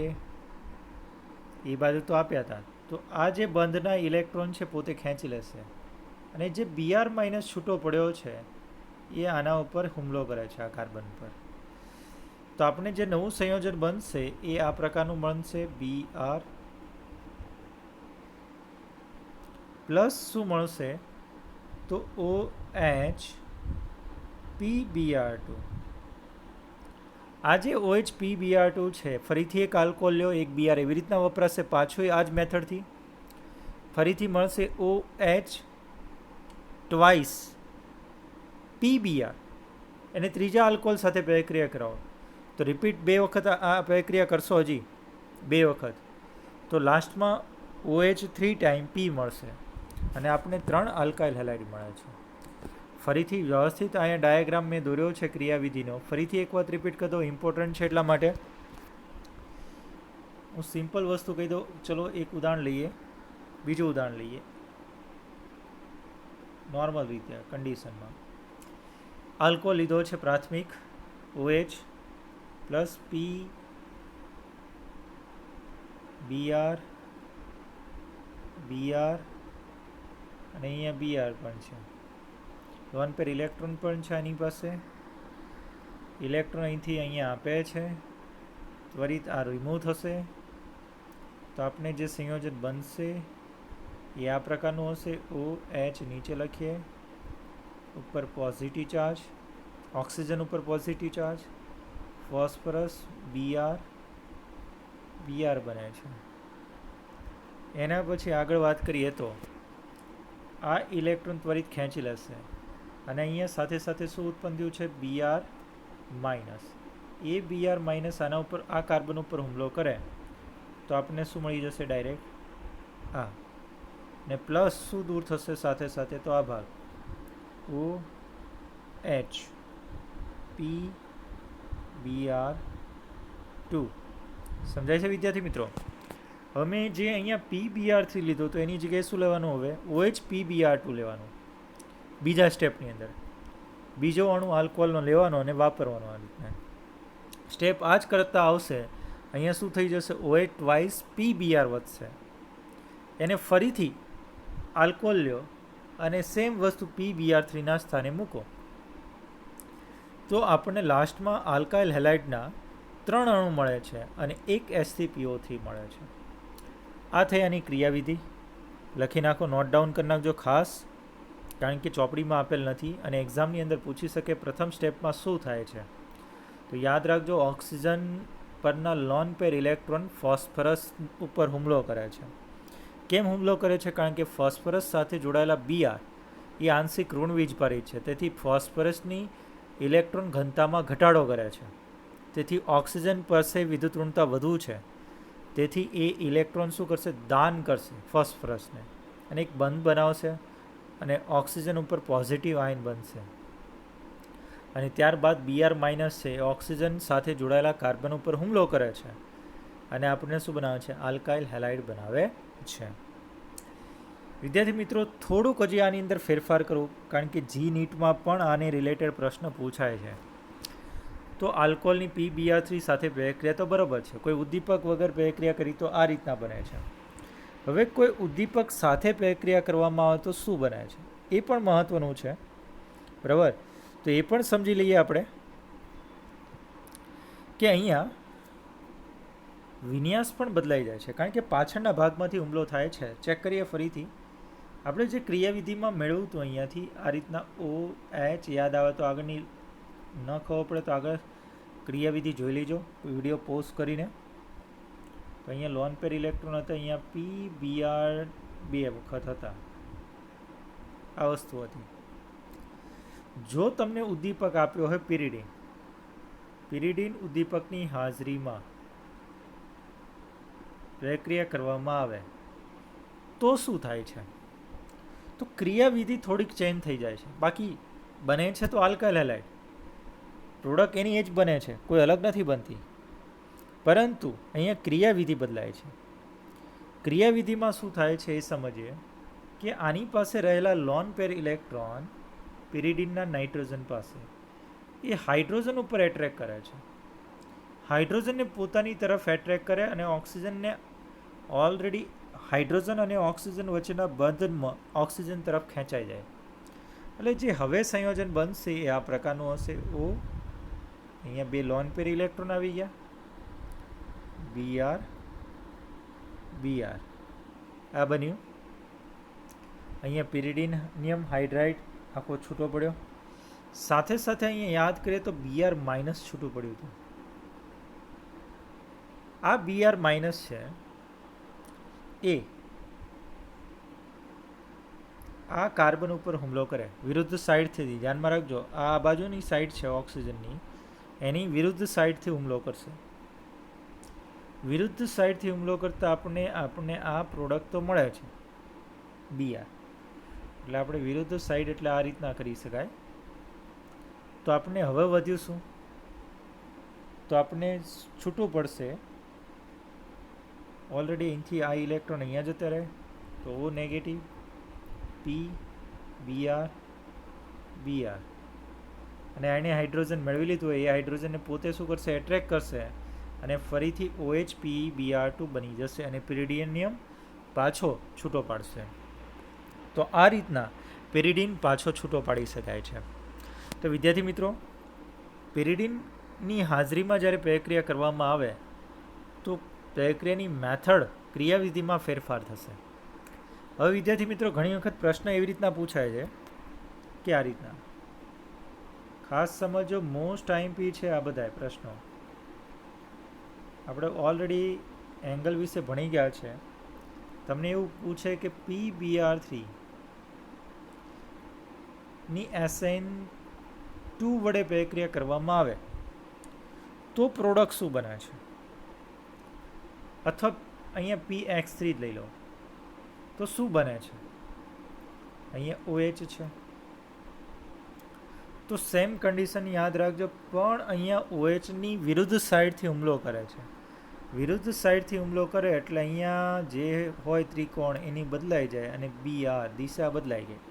એ બાજુ તો આપ્યા હતા. તો આ જે બંધના ઇલેક્ટ્રોન છે પોતે ખેંચી લેશે, અને જે Br માઇનસ છૂટો પડ્યો છે એ આના ઉપર હુમલો કરે છે, આ કાર્બન પર. તો આપણે જે નવું સંયોજન બનશે એ આ પ્રકારનું બનશે. Br પ્લસ શું મળશે? તો OH PBr2. આ જે OH PBr2 છે, ફરીથી એક આલ્કોહોલ લ્યો, એક Br, એવી રીતના વપરાશે પાછું આ જ મેથડથી. ફરીથી મળશે OH ટ્વાઇસ PBr, એને ત્રીજા આલ્કોહોલ સાથે પ્રક્રિયા કરાવો તો રિપીટ 2 વખત આ પ્રક્રિયા કરશો, હજી 2 વખત, તો લાસ્ટમાં OH3 ટાઈમ P મળશે, અને આપણે 3 આલ્કાઇલ હેલાઇડ મળે છે. ફરીથી વ્યવસ્થિત અહીંયા ડાયાગ્રામ મેં દોર્યો છે ક્રિયાવિધિનો, ફરીથી એક વાત રિપીટ કરી દો, ઇમ્પોર્ટન્ટ છે એટલા માટે. હું સિમ્પલ વસ્તુ કહી દઉં. ચલો એક ઉદાહરણ લઈએ, બીજું ઉદાહરણ લઈએ. નોર્મલ રીતે કન્ડિશનમાં આલ્કોહોલ લીધો છે પ્રાથમિક, OH પ્લસ PBr અને અહીંયા Br પણ છે. લોન પેર ઇલેક્ટ્રોન પણ છે આની પાસે. ઇલેક્ટ્રોન અહીંથી અહીંયા આપે છે, ત્વરિત આ રિમૂવ થશે, તો આપણે જે સંયોજન બનશે એ આ પ્રકારનું હશે. OH નીચે લખીએ, ઉપર પોઝિટિવ ચાર્જ, ઓક્સિજન ઉપર પોઝિટિવ ચાર્જ, ફોસ્ફરસ Br બને છે. એના પછી આગળ વાત કરીએ તો આ ઇલેક્ટ્રોન ત્વરિત ખેંચી લેશે, અને અહીંયા સાથે સાથે શું ઉત્પન્ન થયું છે? Br minus. એ Br માઇનસ આના ઉપર, આ કાર્બન ઉપર હુમલો કરે તો આપણને શું મળી જશે? ડાયરેક્ટ આ, ને પ્લસ શું દૂર થશે સાથે સાથે? તો આ ભાગ OH Br2 સમજાય છે વિદ્યાર્થી મિત્રો? અમે જે અહીંયા PBr3 લીધો તો એની જગ્યાએ શું લેવાનું? હવે OH PBr2 લેવાનું બીજા સ્ટેપની અંદર. બીજો અણુ આલ્કોહોલનો લેવાનો અને વાપરવાનો. આ રીતના સ્ટેપ આ જ કરતા આવશે. અહીંયા શું થઈ જશે? OH ટ્વાઇસ PBr વધશે. એને ફરીથી આલ્કોહોલ લ્યો અને સેમ વસ્તુ PBr3ના સ્થાને મૂકો તો આપણને લાસ્ટમાં આલ્કાઇલ હેલાઇડના 3 અણુ મળે છે અને એક SCPO3 મળે છે. આ થઈ આની ક્રિયાવિધિ. લખી નાખો, નોટ ડાઉન કરી નાખજો ખાસ, કારણ કે ચોપડીમાં આપેલ નથી અને એક્ઝામની અંદર પૂછી શકે પ્રથમ સ્ટેપમાં શું થાય છે. તો યાદ રાખજો, ઓક્સિજન પરના લોન પેર ઇલેક્ટ્રોન ફોસ્ફરસ ઉપર હુમલો કરે છે. કેમ હુમલો કરે છે? કારણ કે ફોસ્ફરસ સાથે જોડાયેલા Br એ આંશિક ઋણ વીજભારિત છે. તેથી ફોસ્ફરસની ઇલેક્ટ્રોન ઘનતામાં ઘટાડો કરે છે. તેથી ઓક્સિજન પાસે વિદ્યુત ઋણતા વધુ છે. તેથી એ ઇલેક્ટ્રોન શું કરશે? દાન કરશે ફોસ્ફરસને અને એક બંધ બનાવશે અને ઓક્સિજન ઉપર પોઝિટિવ આયન બનશે. અને ત્યારબાદ Br માઇનસ છે એ ઓક્સિજન સાથે જોડાયેલા કાર્બન ઉપર હુમલો કરે છે અને આપણને શું બનાવે છે? આલ્કાઇલ હેલાઇડ બનાવે છે. વિદ્યાર્થી મિત્રો, થોડુંક હજી આની અંદર ફેરફાર કરું, કારણ કે જી નીટમાં પણ આને રિલેટેડ પ્રશ્ન પૂછાય છે. તો આલ્કોહોલની PBr3 સાથે પ્રક્રિયા તો બરાબર છે, કોઈ ઉદ્દીપક વગર પ્રક્રિયા કરી તો આ રીતના બને છે. હવે કોઈ ઉદ્દીપક સાથે પ્રક્રિયા કરવામાં આવે તો શું બને છે એ પણ મહત્વનું છે, બરાબર? તો એ પણ સમજી લઈએ આપણે કે અહીંયા વિન્યાસ પણ બદલાઈ જાય છે, કારણ કે પાછળના ભાગમાંથી હુમલો થાય છે. ચેક કરીએ ફરીથી. આપણે જે ક્રિયાવિધિમાં મેળવ્યું હતું અહીંયાથી આ રીતના OH યાદ આવે તો આગળની ન ખબર પડે તો આગળ ક્રિયાવિધિ જોઈ લેજો વિડીયો પોઝ કરીને. તો અહીંયા લોન પેર ઇલેક્ટ્રોન હતા, અહીંયા PBr 2 વખત હતા. આ વસ્તુ હતી. જો તમને ઉદ્દીપક આપ્યો હોય પિરિડીન ઉદ્દીપકની હાજરીમાં પ્રક્રિયા કરવામાં આવે તો શું થાય છે? તો ક્રિયાવિધિ થોડીક ચેન્જ થઈ જાય છે. બાકી બને છે તો આલ્કાઇલ હેલાઇડ, પ્રોડક્ટ એની એ જ બને છે, કોઈ અલગ નથી બનતી. પરંતુ અહીંયા ક્રિયાવિધિ બદલાય છે. ક્રિયાવિધિમાં શું થાય છે એ સમજીએ કે આની પાસે રહેલા લોન પેર ઇલેક્ટ્રોન પિરિડીનના નાઇટ્રોજન પાસે એ હાઇડ્રોજન ઉપર એટ્રેક કરે છે. હાઇડ્રોજનને પોતાની તરફ એટ્રેક કરે અને ઓક્સિજનને ઓલરેડી હાઇડ્રોજન અને ઓક્સિજન વચ્ચેના બંધનમાં ઓક્સિજન તરફ ખેંચાઈ જાય. એટલે જે હવે સંયોજન બનશે એ આ પ્રકારનું હશે. અહીંયા 2 લોન પેર ઇલેક્ટ્રોન આવી ગયા, Br આ બન્યું. અહીંયા પિરિડીનિયમ હાઇડ્રાઇડ આખો છૂટો પડ્યો. સાથે સાથે અહીંયા યાદ કરીએ તો Br માઇનસ છૂટું પડ્યું હતું. આ Br માઇનસ છે એ આ કાર્બન ઉપર હુમલો કરે વિરુદ્ધ સાઈડથી. ધ્યાનમાં રાખજો, આ બાજુની સાઈડ છે ઓક્સિજનની, એની વિરુદ્ધ સાઈડથી હુમલો કરશે. વિરુદ્ધ સાઈડથી હુમલો કરતાં આપણને આ પ્રોડક્ટ તો મળે છે Br. એટલે આપણે વિરુદ્ધ સાઈડ એટલે આ રીતના કરી શકાય. તો આપણે હવે વધ્યું શું? તો આપણે છૂટું પડશે ઓલરેડી અહીંથી આ ઇલેક્ટ્રોન અહીંયા જતા રહે તો O નેગેટિવ, Br અને આને હાઇડ્રોજન મેળવી લીધું હોય એ હાઇડ્રોજનને પોતે શું કરશે? એટ્રેક કરશે અને ફરીથી OH PBr2 બની જશે અને પિરિડીનિયમ પાછો છૂટો પાડશે. તો આ રીતના પિરિડીન પાછો છૂટો પાડી શકાય છે. તો વિદ્યાર્થી મિત્રો, પિરિડીનની હાજરીમાં જ્યારે પ્રક્રિયા કરવામાં આવે તો પ્રક્રિયાની મેથડ ક્રિયાવિધિમાં ફેરફાર થશે. હવે વિદ્યાર્થી મિત્રો, ઘણી વખત પ્રશ્ન એવી રીતના પૂછાય છે કે આ રીતના, ખાસ સમજો, મોસ્ટ આઈએમપી છે આ બધા પ્રશ્નો. આપણે ઓલરેડી એંગલ વિશે ભણી ગયા છે. તમને એવું પૂછે કે PBr3 ની SN2 વડે પ્રક્રિયા કરવામાં આવે તો પ્રોડક્ટ શું બને છે? અથવા અહીંયા PX3 જ લઈ લો તો શું બને છે? અહીંયા OH છે તો સેમ કન્ડિશન યાદ રાખજો, પણ અહીંયા OHની વિરુદ્ધ સાઈડથી હુમલો કરે છે. વિરુદ્ધ સાઈડથી હુમલો કરે એટલે અહીંયા જે હોય ત્રિકોણ એની બદલાઈ જાય અને BR દિશા બદલાઈ ગઈ.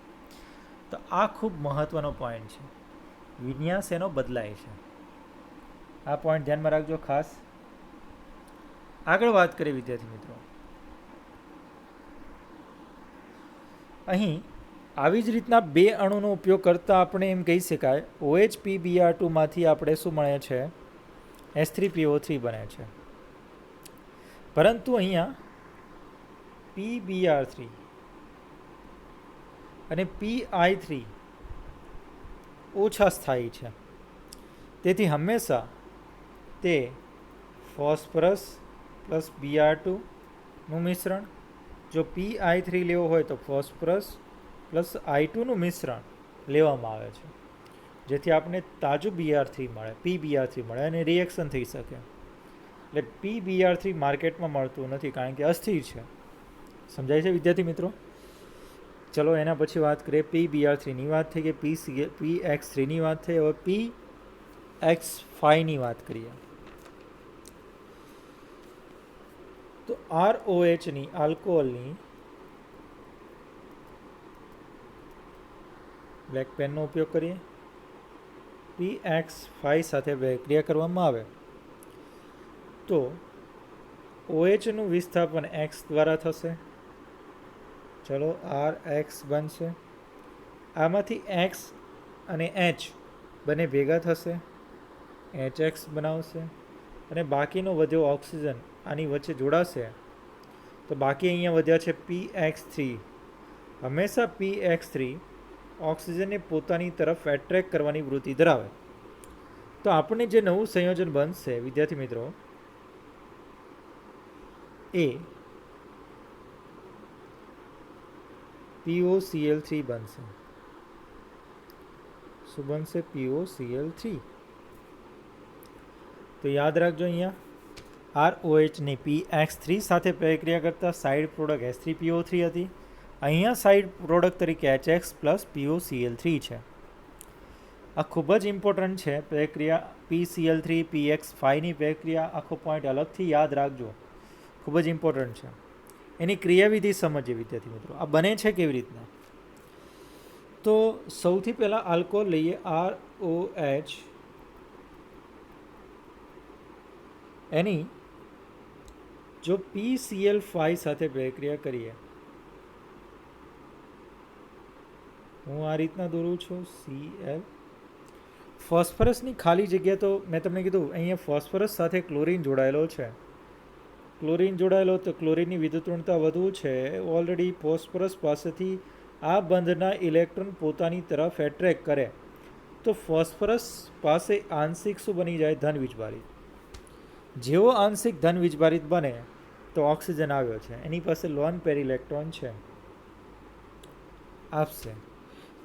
તો આ ખૂબ મહત્ત્વનો પોઈન્ટ છે, વિન્યાસ એનો બદલાય છે. આ પોઈન્ટ ધ્યાનમાં રાખજો ખાસ. આગળ વાત કરીએ વિદ્યાર્થી મિત્રો, અહીં આવી જ રીતના બે અણુનો ઉપયોગ કરતાં આપણે એમ કહી શકાય OHPbr2 માંથી આપણે શું મળે છે, H3PO3 બને છે. પરંતુ અહીંયા PbR3 અને PI3 ઓછા સ્થાયી છે. તેથી હંમેશા તે ફોસ્ફરસ પ્લસ Br2નું મિશ્રણ, જો PI3 લેવો હોય તો ફોસ્ફરસ પ્લસ I2નું મિશ્રણ લેવામાં આવે છે, જેથી આપણે તાજું BR3 મળે, PbR3 મળે અને રિએક્શન થઈ શકે. એટલે PbR3 માર્કેટમાં મળતું નથી કારણ કે અસ્થિર છે. સમજાય છે વિદ્યાર્થી મિત્રો? ચલો એના પછી વાત કરીએ. PbR3ની વાત થઈ કે PX3ની વાત થઈ, હવે PX5ની વાત કરીએ. તો ROHની આલ્કોહોલની બ્લેક પેનનો ઉપયોગ કરીએ, PX5 સાથે પ્રક્રિયા કરવામાં આવે તો OHનું વિસ્થાપન X દ્વારા થશે. ચલો RX બનશે. આમાંથી X અને H બંને ભેગા થશે, HX બનાવશે અને બાકીનો વધ્યો ઓક્સિજન આની વચ્ચે જોડાશે. તો બાકી અહીંયા વધ્યા છે PX3. હંમેશા PX3 ઓક્સિજનને પોતાની તરફ એટ્રેક્ટ કરવાની વૃત્તિ ધરાવે. તો આપણે જે નવું સંયોજન બનશે વિદ્યાર્થી મિત્રો, એ POCl3 બનશે. શું બનશે? POCl3. તો યાદ રાખજો, અહીંયા ROHની PX3 સાથે પ્રક્રિયા કરતા સાઇડ પ્રોડક્ટ H3PO3 હતી. અહીંયા સાઇડ પ્રોડક્ટ તરીકે HX પ્લસ POCl3 છે. આ ખૂબ જ ઇમ્પોર્ટન્ટ છે પ્રક્રિયા. PCl3 PX5ની પ્રક્રિયા, આખો પોઈન્ટ અલગથી યાદ રાખજો, ખૂબ જ ઇમ્પોર્ટન્ટ છે. એની ક્રિયાવિધિ સમજીએ વિદ્યાર્થી મિત્રો. આ બને છે કેવી રીતના? તો સૌથી પહેલાં આલ્કોહોલ લઈએ ROH, એની જો PCl5 સાથે પ્રક્રિયા કરીએ, હું આ રીતના દોરું છું Cl. ફોસ્ફરસની ખાલી જગ્યા, તો મેં તમને કીધું અહીંયા ફોસ્ફરસ સાથે ક્લોરીન જોડાયેલો છે. ક્લોરીન જોડાયેલો, તો ક્લોરીનની વિદ્યુતઋણતા વધુ છે. ઓલરેડી ફોસ્ફરસ પાસેથી આ બંધના ઇલેક્ટ્રોન પોતાની તરફ એટ્રેક્ટ કરે તો ફોસ્ફરસ પાસે આંશિક શું બની જાય? ધન વીજભારિત. જેવો આંશિક ધન વીજભારિત બને તો ઓક્સિજન આવ્યો છે, એની પાસે લોન પેર ઇલેક્ટ્રોન છે, આપશે.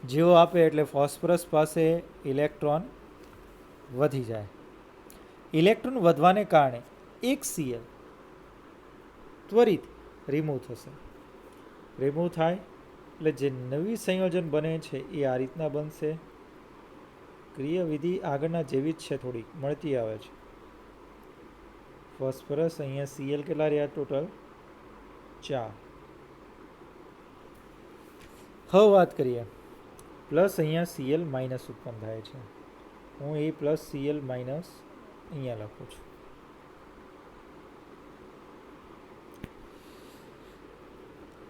જેવો આપે એટલે ફોસ્ફરસ પાસે ઇલેક્ટ્રોન વધી જાય. ઇલેક્ટ્રોન વધવાને કારણે એક Cl ત્વરિત રિમૂવ થશે. રિમૂવ થાય એટલે જે નવી સંયોજન બને છે એ આ રીતના બનશે. ક્રિયાવિધિ આગળના જેવી જ છે, થોડીક મળતી આવે છે. ફોસ્ફરસ અહીંયા Cl કેટલા રહ્યા? ટોટલ 4. હવે વાત કરીએ, પ્લસ અહીંયા Cl માઇનસ ઉત્પન્ન થાય છે. હું એ પ્લસ Cl માઇનસ અહીંયા લખું છું.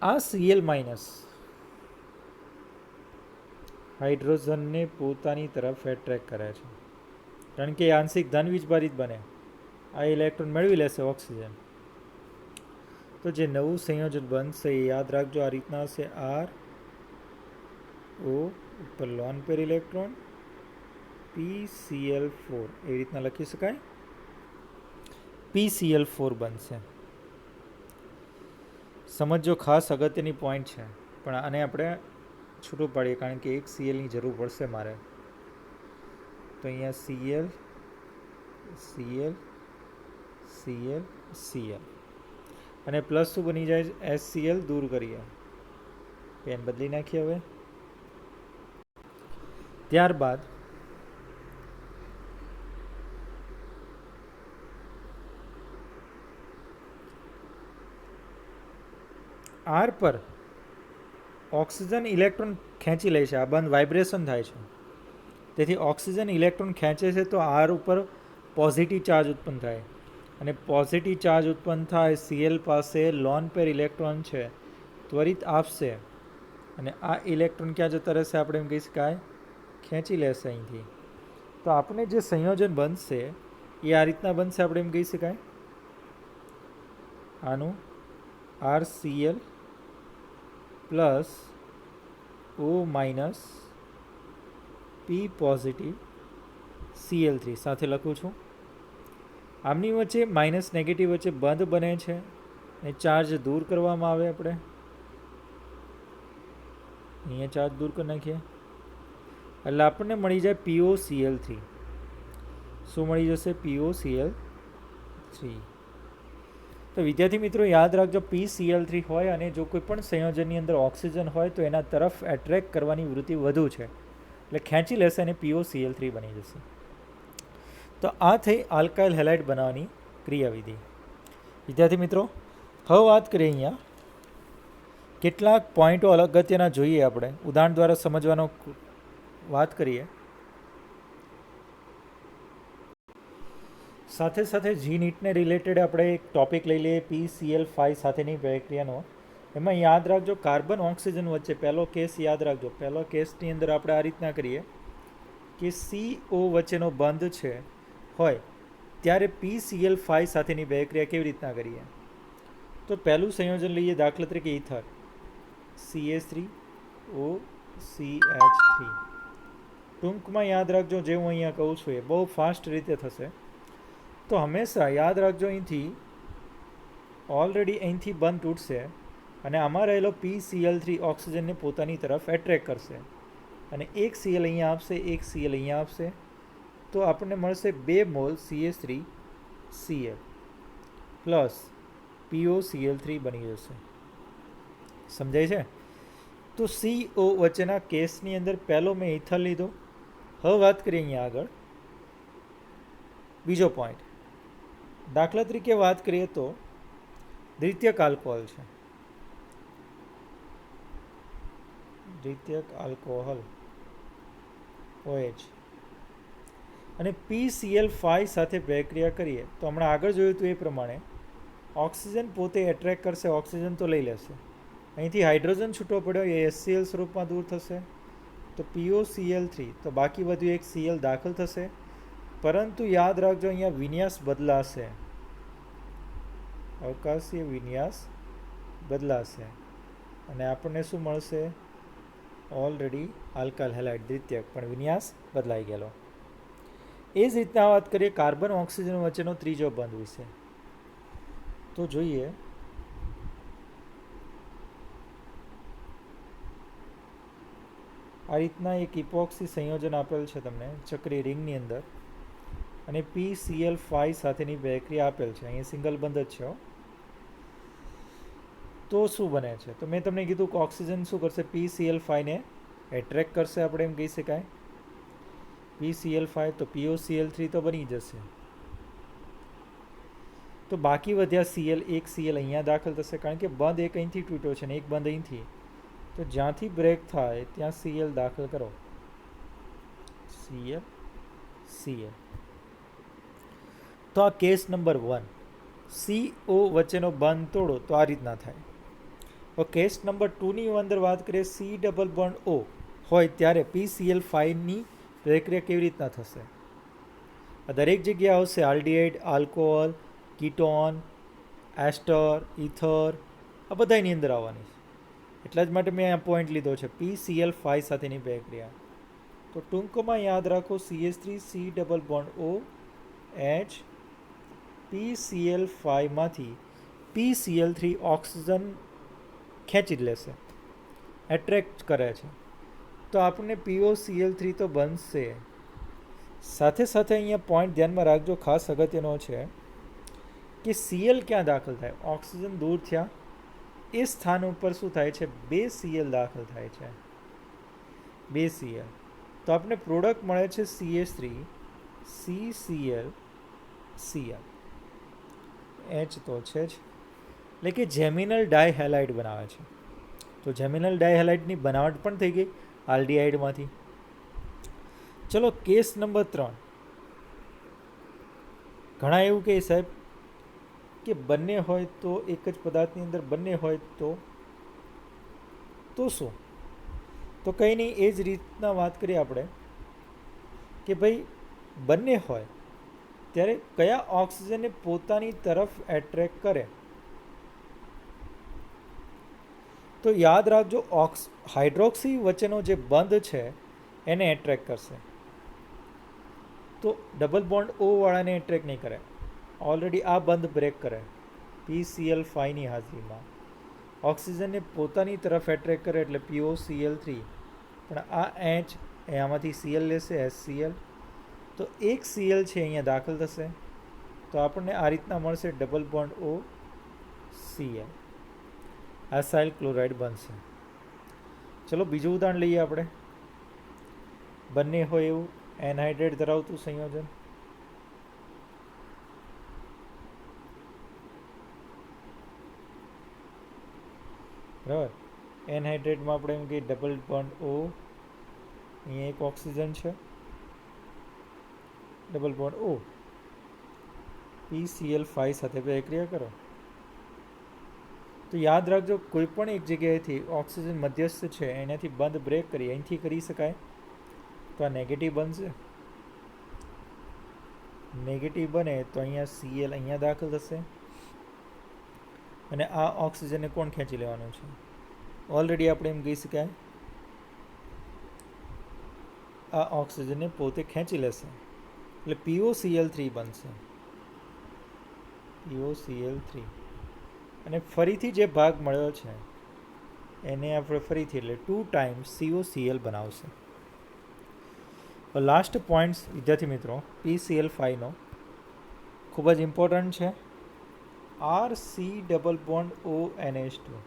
આ Cl માઇનસ હાઇડ્રોજનને પોતાની તરફ એટ્રેક્ટ કરે છે, કારણ કે આંશિક ધન વીજભારિત બને. આ ઇલેક્ટ્રોન મેળવી લેશે ઓક્સિજન. તો જે નવું સંયોજન બનશે એ યાદ રાખજો, આ રીતના હશે. RO ઉપર લોન પેર ઇલેક્ટ્રોન, PCl4 એ રીતના લખી શકાય. PCl4 બનશે. સમજો, ખાસ અગત્યની પોઈન્ટ છે, પણ આને આપણે છૂટું પાડીએ કારણ કે એક Clની જરૂર પડશે મારે. તો અહીંયા Cl Cl Cl Cl અને પ્લસ શું બની જાય? HCl દૂર કરીએ, પેન બદલી નાખીએ હવે. ત્યારબાદ આર પર ઓક્સિજન ઇલેક્ટ્રોન ખેંચી લે છે, આ બંધ વાઇબ્રેશન થાય છે, તેથી ઓક્સિજન ઇલેક્ટ્રોન ખેંચે છે તો આર ઉપર પોઝિટિવ ચાર્જ ઉત્પન્ન થાય, અને પોઝિટિવ ચાર્જ ઉત્પન્ન થાય સીએલ પાસે લોન પેર ઇલેક્ટ્રોન છે ત્વરિત આપશે, અને આ ઇલેક્ટ્રોન ક્યાં જતા રહેશે, આપણે એમ કહી શકાય ખેંચી લેશે અહીંથી. તો આપણે જે સંયોજન બનશે એ આ રીતના બનશે, આપણે એમ કહી શકાય આનું RCl plus O minus P positive Cl3 સાથે લખું છું. આમની વચ્ચે માઇનસ નેગેટિવ વચ્ચે બંધ બને છે અને ચાર્જ દૂર કરવામાં આવે, આપણે અહીંયા ચાર્જ દૂર કરી નાખીએ એટલે આપણને મળી જાય POCl3. શું મળી જશે? POCl3. તો વિદ્યાર્થી મિત્રો યાદ રાખજો, PCl3 હોય અને જો કોઈ પણ સંયોજનની અંદર ઓક્સિજન હોય તો એના તરફ એટ્રેક્ટ કરવાની વૃત્તિ વધુ છે, એટલે ખેંચી લેશે અને POCl3 બની જશે. તો આ થઈ આલ્કાઇલ હેલાઇડ બનાવવાની ક્રિયાવિધિ. વિદ્યાર્થી મિત્રો હવે વાત કરીએ, અહીંયા કેટલાક પોઈન્ટો અગત્યના જોઈએ, આપણે ઉદાહરણ દ્વારા સમજવાનો વાત કરીએ. સાથે સાથે GNEETને રિલેટેડ આપણે એક ટોપિક લઈ લઈએ PCl5 સાથેની પ્રક્રિયાનો. એમાં યાદ રાખજો કાર્બન ઓક્સિજન વચ્ચે પહેલો કેસ યાદ રાખજો. પહેલો કેસની અંદર આપણે આ રીતના કરીએ કે CO વચ્ચેનો બંધ છે હોય ત્યારે PCl5 સાથેની પ્રક્રિયા કેવી રીતના કરીએ. તો પહેલું સંયોજન લઈએ, દાખલા તરીકે ઇથર CH3OCH3. ટૂંકમાં યાદ રાખજો, જે હું અહીંયા કહું છું એ બહુ ફાસ્ટ રીતે થશે. તો હંમેશા યાદ રાખજો, અહીંથી ઓલરેડી અહીંથી બંધ તૂટશે અને આમાં રહેલો PCl3 ઓક્સિજનને પોતાની તરફ એટ્રેક્ટ કરશે અને એક Cl અહીંયા આપશે, એક Cl અહીંયા આપશે, તો આપણને મળશે 2 મોલ CH3Cl પ્લસ POCl3 બની જશે. સમજાય છે? તો CO વચ્ચેના કેસની અંદર પહેલો મેં ઇથર લીધો. હવે વાત કરીએ અહીંયા આગળ બીજો પોઈન્ટ. દાખલા તરીકે વાત કરીએ તો દ્વિતીયક આલ્કોહોલ છે, દ્વિતીયક આલ્કોહોલ OH અને PCl5 સાથે પ્રક્રિયા કરીએ તો હમણાં આગળ જોયું હતું એ પ્રમાણે ઓક્સિજન પોતે એટ્રેક્ટ કરશે, ઓક્સિજન તો લઈ લેશે, અહીંથી હાઇડ્રોજન છૂટો પડ્યો એ HCl સ્વરૂપમાં દૂર થશે, તો POCl3, તો બાકી વધ્યું એક Cl દાખલ થશે, પરંતુ યાદ રાખજો અહીંયા વિન્યાસ બદલાશે, અવકાશીય વિન્યાસ બદલાશે અને આપણને શું મળશે? ઓલરેડી આલ્કાઇલ હેલાઇડ દ્વિતીયક, પણ વિન્યાસ બદલાઈ ગયેલો. એ જ રીતના વાત કરીએ કાર્બન ઓક્સિજન વચ્ચેનો ત્રીજો બંધ વિશે. તો જોઈએ આ રીતના એક ઇપોક્સી સંયોજન આપેલ છે તમને ચક્રી રિંગની અંદર અને PCl5 સાથેની પ્રક્રિયા આપેલ છે, અહીં સિંગલ બંધ જ છે. તો શું બને છે? તો મેં તમને કીધું કે ઓક્સિજન શું કરશે? PCl5 ને એટ્રેક્ટ કરશે, આપણે એમ કહી શકાય PCl5, તો POCl3 તો બની જશે. તો બાકી વધ્યા Cl, એક Cl અહીંયા દાખલ થશે કારણ કે બંધ એક અહીંથી તૂટ્યો છે ને એક બંધ અહીંથી, તો જ્યાંથી બ્રેક થાય ત્યાં Cl દાખલ કરો, Cl. તો આ કેસ નંબર 1. CO વચ્ચેનો બંધ તોડો તો આ રીતના થાય. તો કેસ નંબર 2ની અંદર વાત કરીએ, C ડબલ બોન્ડ O હોય ત્યારે PCl5ની પ્રક્રિયા કેવી રીતના થશે? દરેક જગ્યાએ આવશે આલ્ડીહાઇડ, આલ્કોહોલ, કીટોન, એસ્ટર, ઇથર, આ બધાની અંદર આવવાની છે. એટલા જ માટે મેં આ પોઈન્ટ લીધો છે PCl5 સાથેની પ્રક્રિયા. તો ટૂંકમાં યાદ રાખો CH3 C double bond O H PCl5માંથી PCl3 oxygen ખેંચી લેશે, એટ્રેક્ટ કરે છે, તો આપણને POCl3 તો બનશે. સાથે સાથે અહીંયા પોઈન્ટ ધ્યાનમાં રાખજો, ખાસ અગત્યનો છે કે Cl ક્યાં દાખલ થાય? ઓક્સિજન દૂર થયા એ સ્થાન ઉપર શું થાય છે? 2 Cl દાખલ થાય છે, 2 Cl. તો આપણે પ્રોડક્ટ મળે છે CH3 CCl Cl. H તો છે જ, એટલે કે જેમિનલ ડાયહેલાઇડ બનાવે છે. તો જેમિનલ ડાયહેલાઇડની બનાવટ પણ થઈ ગઈ આલ્ડીહાઇડમાંથી. ચલો કેસ નંબર 3. ઘણા એવું કહે સાહેબ કે બંને હોય તો એક જ પદાર્થની અંદર બંને હોય તો શું? તો કંઈ નહીં, એ જ રીતના વાત કરીએ આપણે કે ભાઈ બંને હોય ત્યારે કયા ઓક્સિજનને પોતાની તરફ એટ્રેક્ટ કરે. તો યાદ રાખજો, હાઇડ્રોક્સી વચ્ચેનો જે બંધ છે એને એટ્રેક્ટ કરશે. તો ડબલ બોન્ડ ઓ વાળાને એટ્રેક્ટ નહીં કરે, ઓલરેડી આ બંધ બ્રેક કરે PCl5ની હાજરીમાં. ઓક્સિજનને પોતાની તરફ એટ્રેક્ટ કરે એટલે POCl3, પણ આ H આમાંથી Cl લેશે, HCl. તો એક Cl છે અહીંયા દાખલ થશે, તો આપણને આ રીતના મળશે double bond O Cl, acyl chloride બનશે. ચલો બીજું ઉદાહરણ લઈએ આપણે. બંને હોય એવું એનહાઇડ્રેટ ધરાવતું સંયોજન. બરાબર, એનહાઇડ્રેટમાં આપણે એમ કહીએ ડબલ બોન્ડ O, અહીંયા એક ઓક્સિજન છે, ડબલ બોન્ડ O, PCl5 સાથે પ્રક્રિયા કરો. તો યાદ રાખજો, કોઈ પણ એક જગ્યાએથી ઓક્સિજન મધ્યસ્થ છે એનાથી બંધ બ્રેક કરી અહીંથી કરી શકાય, તો આ નેગેટિવ બનશે. નેગેટિવ બને તો અહીંયા Cl અહીંયા દાખલ થશે, અને આ ઓક્સિજનને કોણ ખેંચી લેવાનું છે? ઓલરેડી આપણે એમ કહી શકાય આ ઓક્સિજનને પોતે ખેંચી લેશે, એટલે POCl3 બનશે. POCl3, અને ફરીથી જે ભાગ મળ્યો છે એને આપણે ફરીથી એટલે 2 ટાઈમ્સ COCl બનાવશે. લાસ્ટ પોઈન્ટ્સ વિદ્યાર્થી મિત્રો PCl5નો ખૂબ જ ઇમ્પોર્ટન્ટ છે. RC ડબલ બોન્ડ ONH2,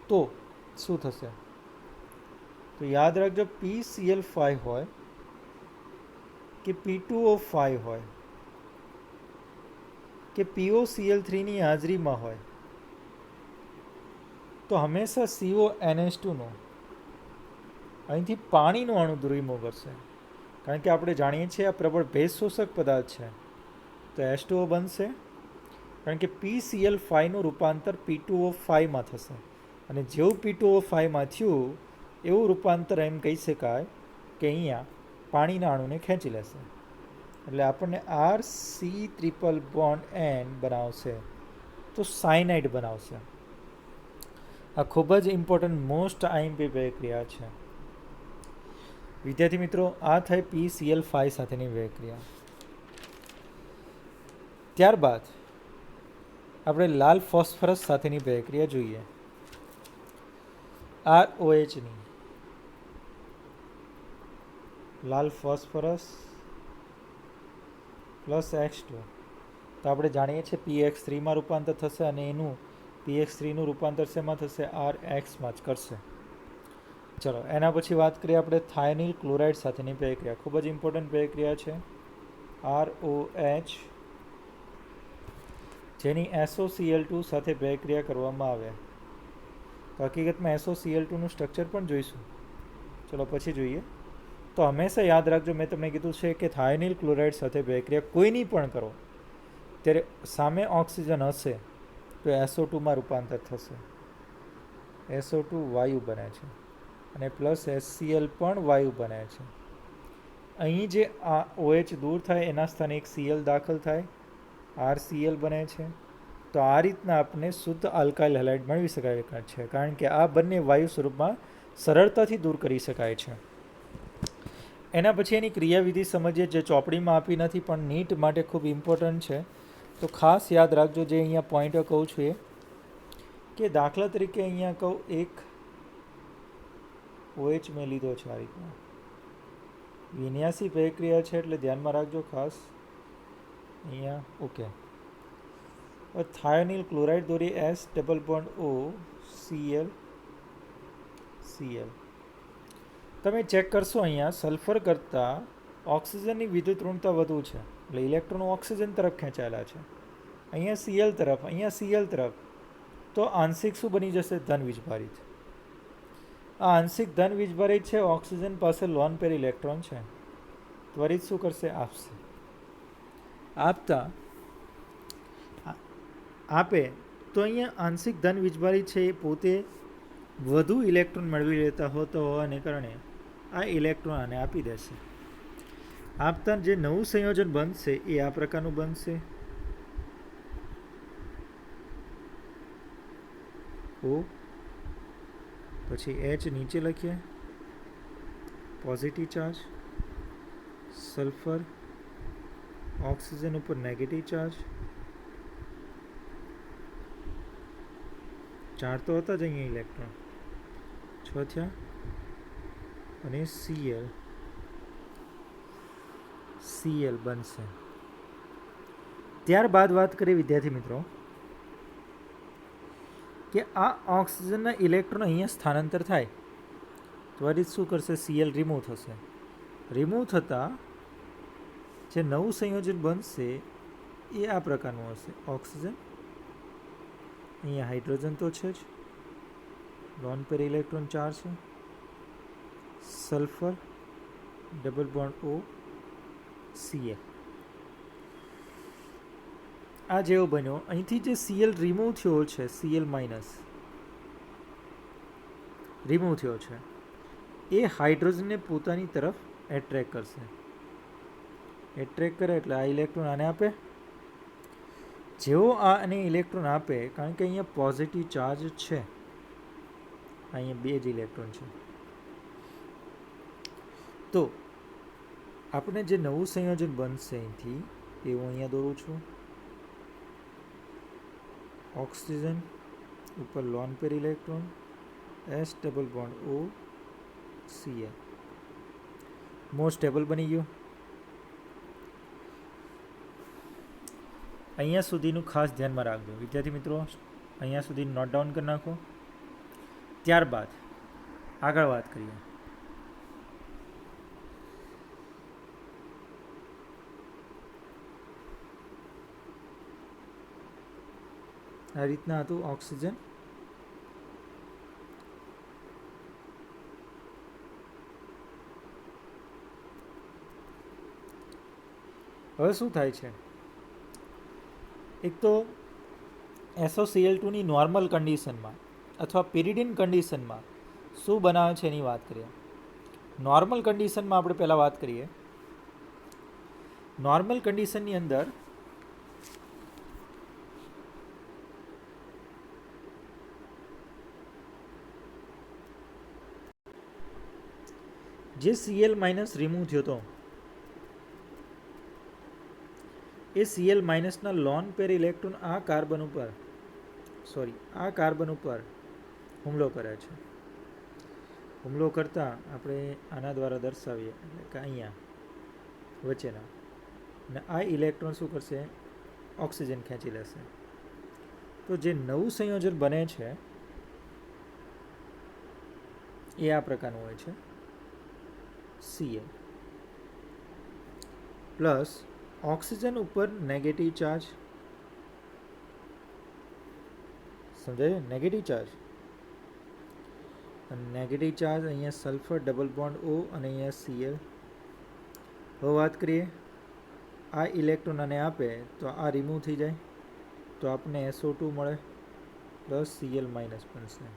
તો શું થશે? તો યાદ રાખજો, PCl5 હોય કે P2O5 હોય કે POCl3ની હાજરીમાં હોય, તો હંમેશા CONH2નો અહીંથી પાણીનું અણુ રિમૂવ કરશે, કારણ કે આપણે જાણીએ છીએ આ પ્રબળ ભેજ શોષક પદાર્થ છે. તો H2O બનશે, કારણ કે PCl5નું રૂપાંતર P2O5માં થશે, અને જેવું P2O5માં થયું એવું રૂપાંતર એમ કહી શકાય કે અહીંયા પાણીના અણુને ખેંચી લેશે, એટલે આપણને RC ટ્રિપલ બોન્ડ N બનાવશે, તો સાયનાઇડ બનાવશે. આ ખૂબ જ ઇમ્પોર્ટન્ટ મોસ્ટ IMP પ્રક્રિયા છે વિદ્યાર્થી મિત્રો. આ થઈ PCl5 સાથેની પ્રક્રિયા. ત્યારબાદ આપણે લાલ ફોસ્ફરસ સાથેની પ્રક્રિયા જોઈએ, ROHની. લાલ ફોસ્ફરસ પ્લસ H2, તો આપણે જાણીએ છીએ PX3માં રૂપાંતર થશે, અને એનું PX3નું રૂપાંતર શેમાં થશે? RXમાં જ કરશે. ચલો એના પછી વાત કરીએ આપણે થાયોનિલ ક્લોરાઇડ સાથેની પ્રક્રિયા. ખૂબ જ ઇમ્પોર્ટન્ટ પ્રક્રિયા છે ROH, જેની SOCl2 સાથે પ્રક્રિયા કરવામાં આવે. તો હકીકતમાં SOCl2નું સ્ટ્રક્ચર પણ જોઈશું, ચલો પછી જોઈએ. તો હંમેશા યાદ રાખજો, મેં તમને કીધું છે કે થાયોનિલ ક્લોરાઇડ સાથે પ્રક્રિયા કોઈની પણ કરો ત્યારે સામે ઓક્સિજન હશે તો SO2માં રૂપાંતર થશે. SO2 વાયુ બને છે, અને પ્લસ HCl પણ વાયુ બને છે. અહીં જે આ OH દૂર થાય એના સ્થાને એક Cl દાખલ થાય, RCl બને છે. તો આ રીતના આપણે શુદ્ધ આલ્કાઇલ હેલાઇડ મેળવી શકાય છે, કારણ કે આ બંને વાયુ સ્વરૂપમાં સરળતાથી દૂર કરી શકાય છે. એના પછી એની ક્રિયાવિધિ સમજીએ, જે ચોપડીમાં આપી નથી પણ નીટ માટે ખૂબ ઇમ્પોર્ટન્ટ છે. તો ખાસ યાદ રાખજો, જે અહીંયા પોઈન્ટો કહું છું એ, કે દાખલા તરીકે અહીંયા કહું એક OH મેં લીધો છે આ રીતના, વિન્યાસી પ્રક્રિયા છે એટલે ધ્યાનમાં રાખજો ખાસ અહીંયા. ઓકે, થાયોનિલ ક્લોરાઇડ દોરી S double bond O Cl. તમે ચેક કરશો અહીંયા સલ્ફર કરતાં ઓક્સિજનની વિદ્યુત ઋણતા વધુ છે, એટલે ઇલેક્ટ્રોન ઓક્સિજન તરફ ખેંચાયેલા છે. અહીંયા Cl તરફ, અહીંયા Cl તરફ, તો આંશિક શું બની જશે? ધન વીજભારિત. આ આંશિક ધન વીજભારિત છે. ઓક્સિજન પાસે લોન પેર ઇલેક્ટ્રોન છે. ત્વરિત શું કરશે? આપશે. આપતા આપે તો અહીંયા આંશિક ધન વીજભારિત છે એ પોતે વધુ ઇલેક્ટ્રોન મેળવી લેતા હોવાને કારણે આ ઇલેક્ટ્રોન આને આપી દેશે. આપતા જે નવું સંયોજન બનશે એ આ પ્રકારનું બનશે. ઓ પછી H નીચે લખીએ, પોઝિટિવ ચાર્જ, સલ્ફર, ઓક્સિજન ઉપર નેગેટિવ ચાર્જ, 4 તો હતા જ અહીંયા ઇલેક્ટ્રોન, 6 થયા, અને Cl બનશે. ત્યારબાદ વાત કરીએ વિદ્યાર્થી મિત્રો કે આ ઓક્સિજનના ઇલેક્ટ્રોન અહીંયા સ્થાનાંતર થાય, ત્વરિત શું કરશે? Cl રિમૂવ થશે. રિમૂવ થતાં જે નવું સંયોજન બનશે એ આ પ્રકારનું હશે. ઓક્સિજન, અહીંયા હાઇડ્રોજન તો છે જ, લોન પેર ઇલેક્ટ્રોન 4 છે, sulphur, double bond O, Cl. આ જેવો બન્યો. અહીંથી જે Cl રિમૂવ થયો છે, Cl માઇનસ રિમૂવ થયો છે, એ હાઇડ્રોજનને પોતાની તરફ એટ્રેક્ટ કરશે. એટ્રેક્ટ કરે એટલે આ ઇલેક્ટ્રોન આને આપે. જેવો આને ઇલેક્ટ્રોન આપે, કારણ કે અહીંયા પોઝિટિવ ચાર્જ છે, અહીંયા 2 જ ઇલેક્ટ્રોન છે, તો આપણે જે નવું સંયોજન બનશે અહીંથી એ હું અહીંયા દોરું છું. ઓક્સિજન ઉપર lone pair electron, S double bond O, Cl. More stable બની ગયું. અહીંયા સુધીનું ખાસ ધ્યાનમાં રાખજો વિદ્યાર્થી મિત્રો. અહીંયા સુધી નોટ ડાઉન કરી નાખો. ત્યારબાદ આગળ વાત કરીએ. આ રીતના હતું ઓક્સિજન. હવે શું થાય છે? એક તો SOCl2ની નોર્મલ કન્ડિશનમાં અથવા પિરિડિન કન્ડિશનમાં શું બનાવે છે એની વાત કરીએ. નોર્મલ કન્ડિશનમાં આપણે પહેલાં વાત કરીએ. નોર્મલ કન્ડિશનની અંદર જે Cl માઇનસ રિમૂવ થયો હતો એ Cl માઇનસના લોન પેર ઇલેક્ટ્રોન આ કાર્બન ઉપર હુમલો કરે છે. હુમલો કરતાં આપણે આના દ્વારા દર્શાવીએ એટલે કે અહીંયા વચ્ચેના, અને આ ઇલેક્ટ્રોન શું કરશે? ઓક્સિજન ખેંચી લેશે. તો જે નવું સંયોજન બને છે એ આ પ્રકારનું હોય છે. Cl પ્લસ ઓક્સિજન ઉપર નેગેટિવ ચાર્જ, સમજાય? નેગેટિવ ચાર્જ, અને નેગેટિવ ચાર્જ અહીંયા સલ્ફર, ડબલ બોન્ડ O, અને અહીંયા Cl. હવે વાત કરીએ, આ ઇલેક્ટ્રોન આને આપે તો આ રિમૂવ થઈ જાય, તો આપણને SO2 મળે પ્લસ Cl માઇનસ બનશે.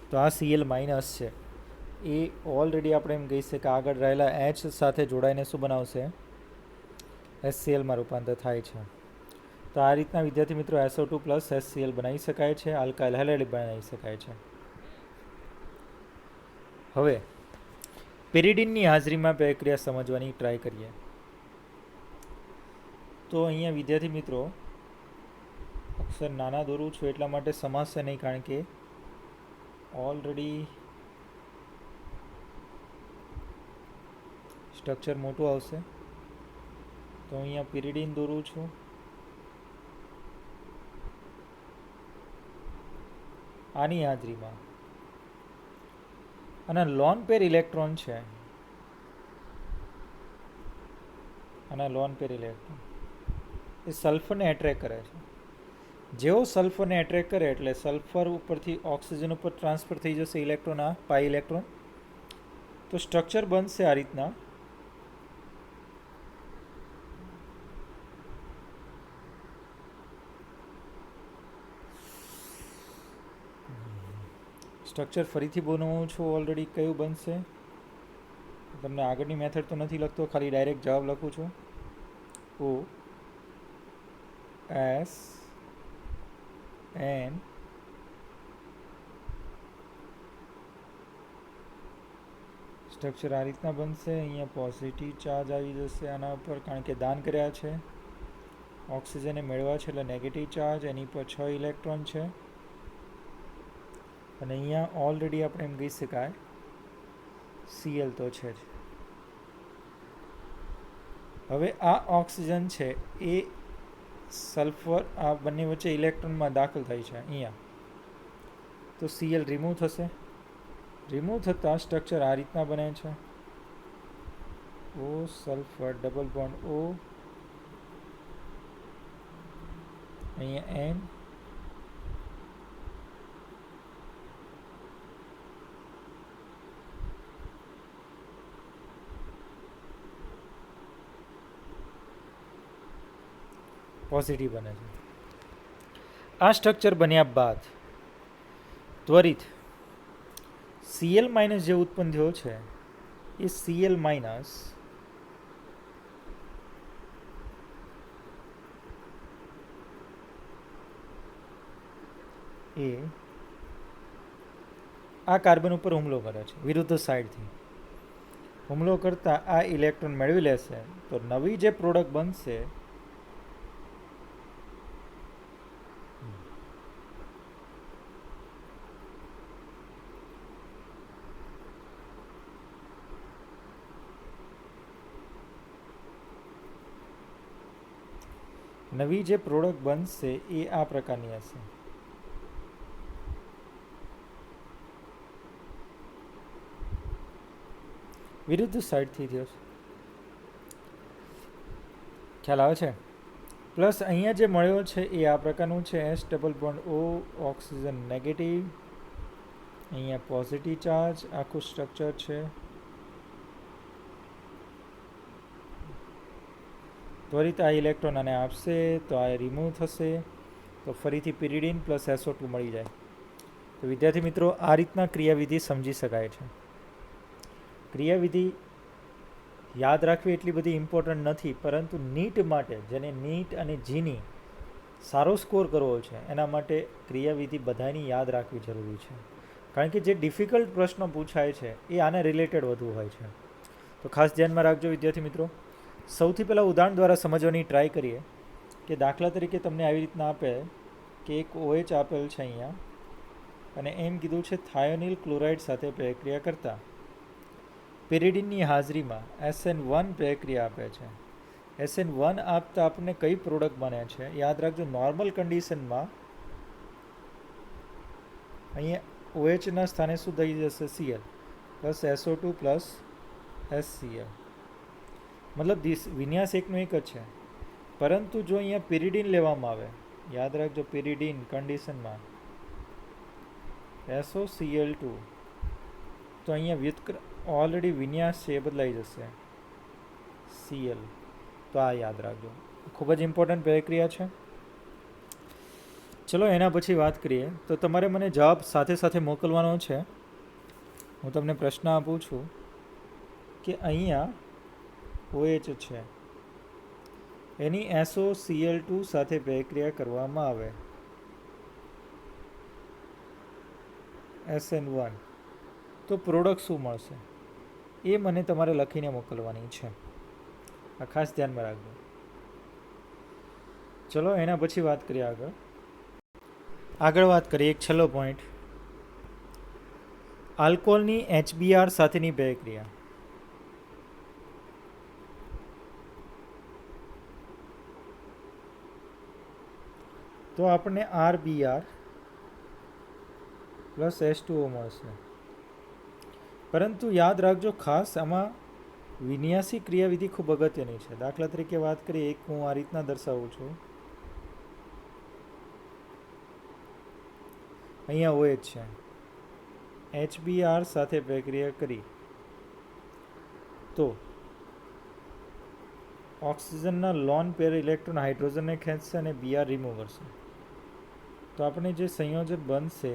તો આ Cl માઇનસ છે એ ઓલરેડી આપણે એમ કહી શકીએ કે આગળ રહેલા H સાથે જોડાઈને શું બનાવશે? HClમાં રૂપાંતર થાય છે. તો આ રીતના વિદ્યાર્થી મિત્રો SO2 પ્લસ HCl બનાવી શકાય છે, આલ્કાઇલ હેલાઇડ બનાવી શકાય છે. હવે પેરિડિનની હાજરીમાં પ્રક્રિયા સમજવાની ટ્રાય કરીએ. તો અહીંયા વિદ્યાર્થી મિત્રો અક્ષર નાના દોરું છું એટલા માટે સમાશે નહીં, કારણ કે ઓલરેડી સ્ટ્રક્ચર મોટું આવશે. તો અહીંયા પિરિડિન દોરું છું. આની હાજરીમાં અને લોન પેર ઇલેક્ટ્રોન છે અને લોન પેર ઇલેક્ટ્રોન એ સલ્ફરને એટ્રેક કરે છે. જેવો સલ્ફરને એટ્રેક કરે એટલે સલ્ફર ઉપરથી ઓક્સિજન ઉપર ટ્રાન્સફર થઈ જશે ઇલેક્ટ્રોન, આ પાઈ ઇલેક્ટ્રોન. તો સ્ટ્રક્ચર બનશે આ રીતના. સ્ટ્રક્ચર ફરીથી બનાવું છું. ઓલરેડી કયું બનશે તમને આગળની મેથડ તો નથી લખતો, ખાલી ડાયરેક્ટ જવાબ લખું છું. ઓ એસ એન સ્ટ્રક્ચર આ રીતના બનશે. અહીંયા પોઝિટિવ ચાર્જ આવી જશે આના ઉપર, કારણ કે દાન કર્યા છે. ઓક્સિજને મેળવ્યા છે એટલે નેગેટિવ ચાર્જ. એની પર 6 ઇલેક્ટ્રોન છે. અને અહીંયા ઓલરેડી આપણે એમ કહી શકાય Cl તો છે જ. હવે આ ઓક્સિજન છે એ સલ્ફર આ બંને વચ્ચે ઇલેક્ટ્રોનમાં દાખલ થાય છે અહીંયા. તો Cl રિમૂવ થશે. રિમૂવ થતાં સ્ટ્રક્ચર આ રીતના બને છે. ઓ સલ્ફર ડબલ બોન્ડ O, અહીંયા N, પોઝિટિવ બને છે. આ સ્ટ્રક્ચર બન્યા બાદ ત્વરિત Cl માઇનસ જે ઉત્પન્ન થયો છે એ Cl માઇનસ એ આ કાર્બન ઉપર હુમલો કરે છે વિરુદ્ધ સાઈડથી. હુમલો કરતા આ ઇલેક્ટ્રોન મેળવી લેશે. તો નવી જે પ્રોડક્ટ બનશે એ આ પ્રકારની હશે. વિરુદ્ધ સાઈડથી થયો છે. ખ્યાલ આવે છે? પ્લસ અહીંયા જે મળ્યો છે એ આ પ્રકારનું છે. S double bond O, oxygen negative, અહીંયા પોઝિટિવ ચાર્જ, આખું સ્ટ્રક્ચર છે. ત્વરિત આ ઇલેક્ટ્રોન આને આપશે તો આ રિમૂવ થશે. તો ફરીથી પિરિડીન પ્લસ SO2 મળી જાય. તો વિદ્યાર્થી મિત્રો, આ રીતના ક્રિયાવિધિ સમજી શકાય છે. ક્રિયાવિધિ યાદ રાખવી એટલી બધી ઇમ્પોર્ટન્ટ નથી, પરંતુ નીટ માટે, જેને નીટ અને જીની સારો સ્કોર કરવો છે, એના માટે ક્રિયાવિધિ બધાની યાદ રાખવી જરૂરી છે. કારણ કે જે ડિફિકલ્ટ પ્રશ્નો પૂછાય છે એ આને રિલેટેડ વધુ હોય છે. તો ખાસ ધ્યાનમાં રાખજો વિદ્યાર્થી મિત્રો. સૌથી પહેલાં ઉદાહરણ દ્વારા સમજવાની ટ્રાય કરીએ કે દાખલા તરીકે તમને આવી રીતના આપે કે એક OH આપેલ છે અહીંયા, અને એમ કીધું છે થાયોનિલ ક્લોરાઇડ સાથે પ્રક્રિયા કરતા પેરિડીનની હાજરીમાં SN1 પ્રક્રિયા આપે છે. SN1 આપતા આપણને કઈ પ્રોડક્ટ બને છે યાદ રાખજો. નોર્મલ કન્ડિશનમાં અહીંયા OHના સ્થાને શું થઈ જશે? Cl plus SO2 plus HCl. મતલબ વિન્યાસ એકનો એક જ છે. પરંતુ જો અહીંયા પિરિડીન લેવામાં આવે, યાદ રાખજો પિરિડીન કન્ડિશનમાં SOCl2, તો અહીંયા ઓલરેડી વિન્યાસ છે એ બદલાઈ જશે Cl. તો આ યાદ રાખજો, ખૂબ જ ઇમ્પોર્ટન્ટ પ્રક્રિયા છે. ચલો એના પછી વાત કરીએ. તો તમારે મને જવાબ સાથે સાથે મોકલવાનો છે. હું તમને પ્રશ્ન આપું છું કે અહીંયા OH છે એની SOCl2 સાથે પ્રક્રિયા કરવામાં આવે SN1, તો પ્રોડક્ટ શું મળશે એ મને તમારે લખીને મોકલવાની છે. આ ખાસ ધ્યાનમાં રાખજો. ચલો એના પછી વાત કરીએ આગળ વાત કરીએ. એક છેલ્લો પોઈન્ટ, આલ્કોહોલની HBr સાથેની પ્રક્રિયા. તો આપણને RBr પ્લસ H2O મળશે. પરંતુ યાદ રાખજો ખાસ આમાં વિન્યાસી ક્રિયાવિધિ ખૂબ અગત્યની છે. દાખલા તરીકે વાત કરીએ, એક હું આ રીતના દર્શાવું છું. અહીંયા OH છે, HBr સાથે પ્રક્રિયા કરી તો ઓક્સિજનના લોન પેર ઇલેક્ટ્રોન હાઇડ્રોજનને ખેંચશે અને Br રિમૂવ કરશે. તો આપણે જે સંયોજન બનશે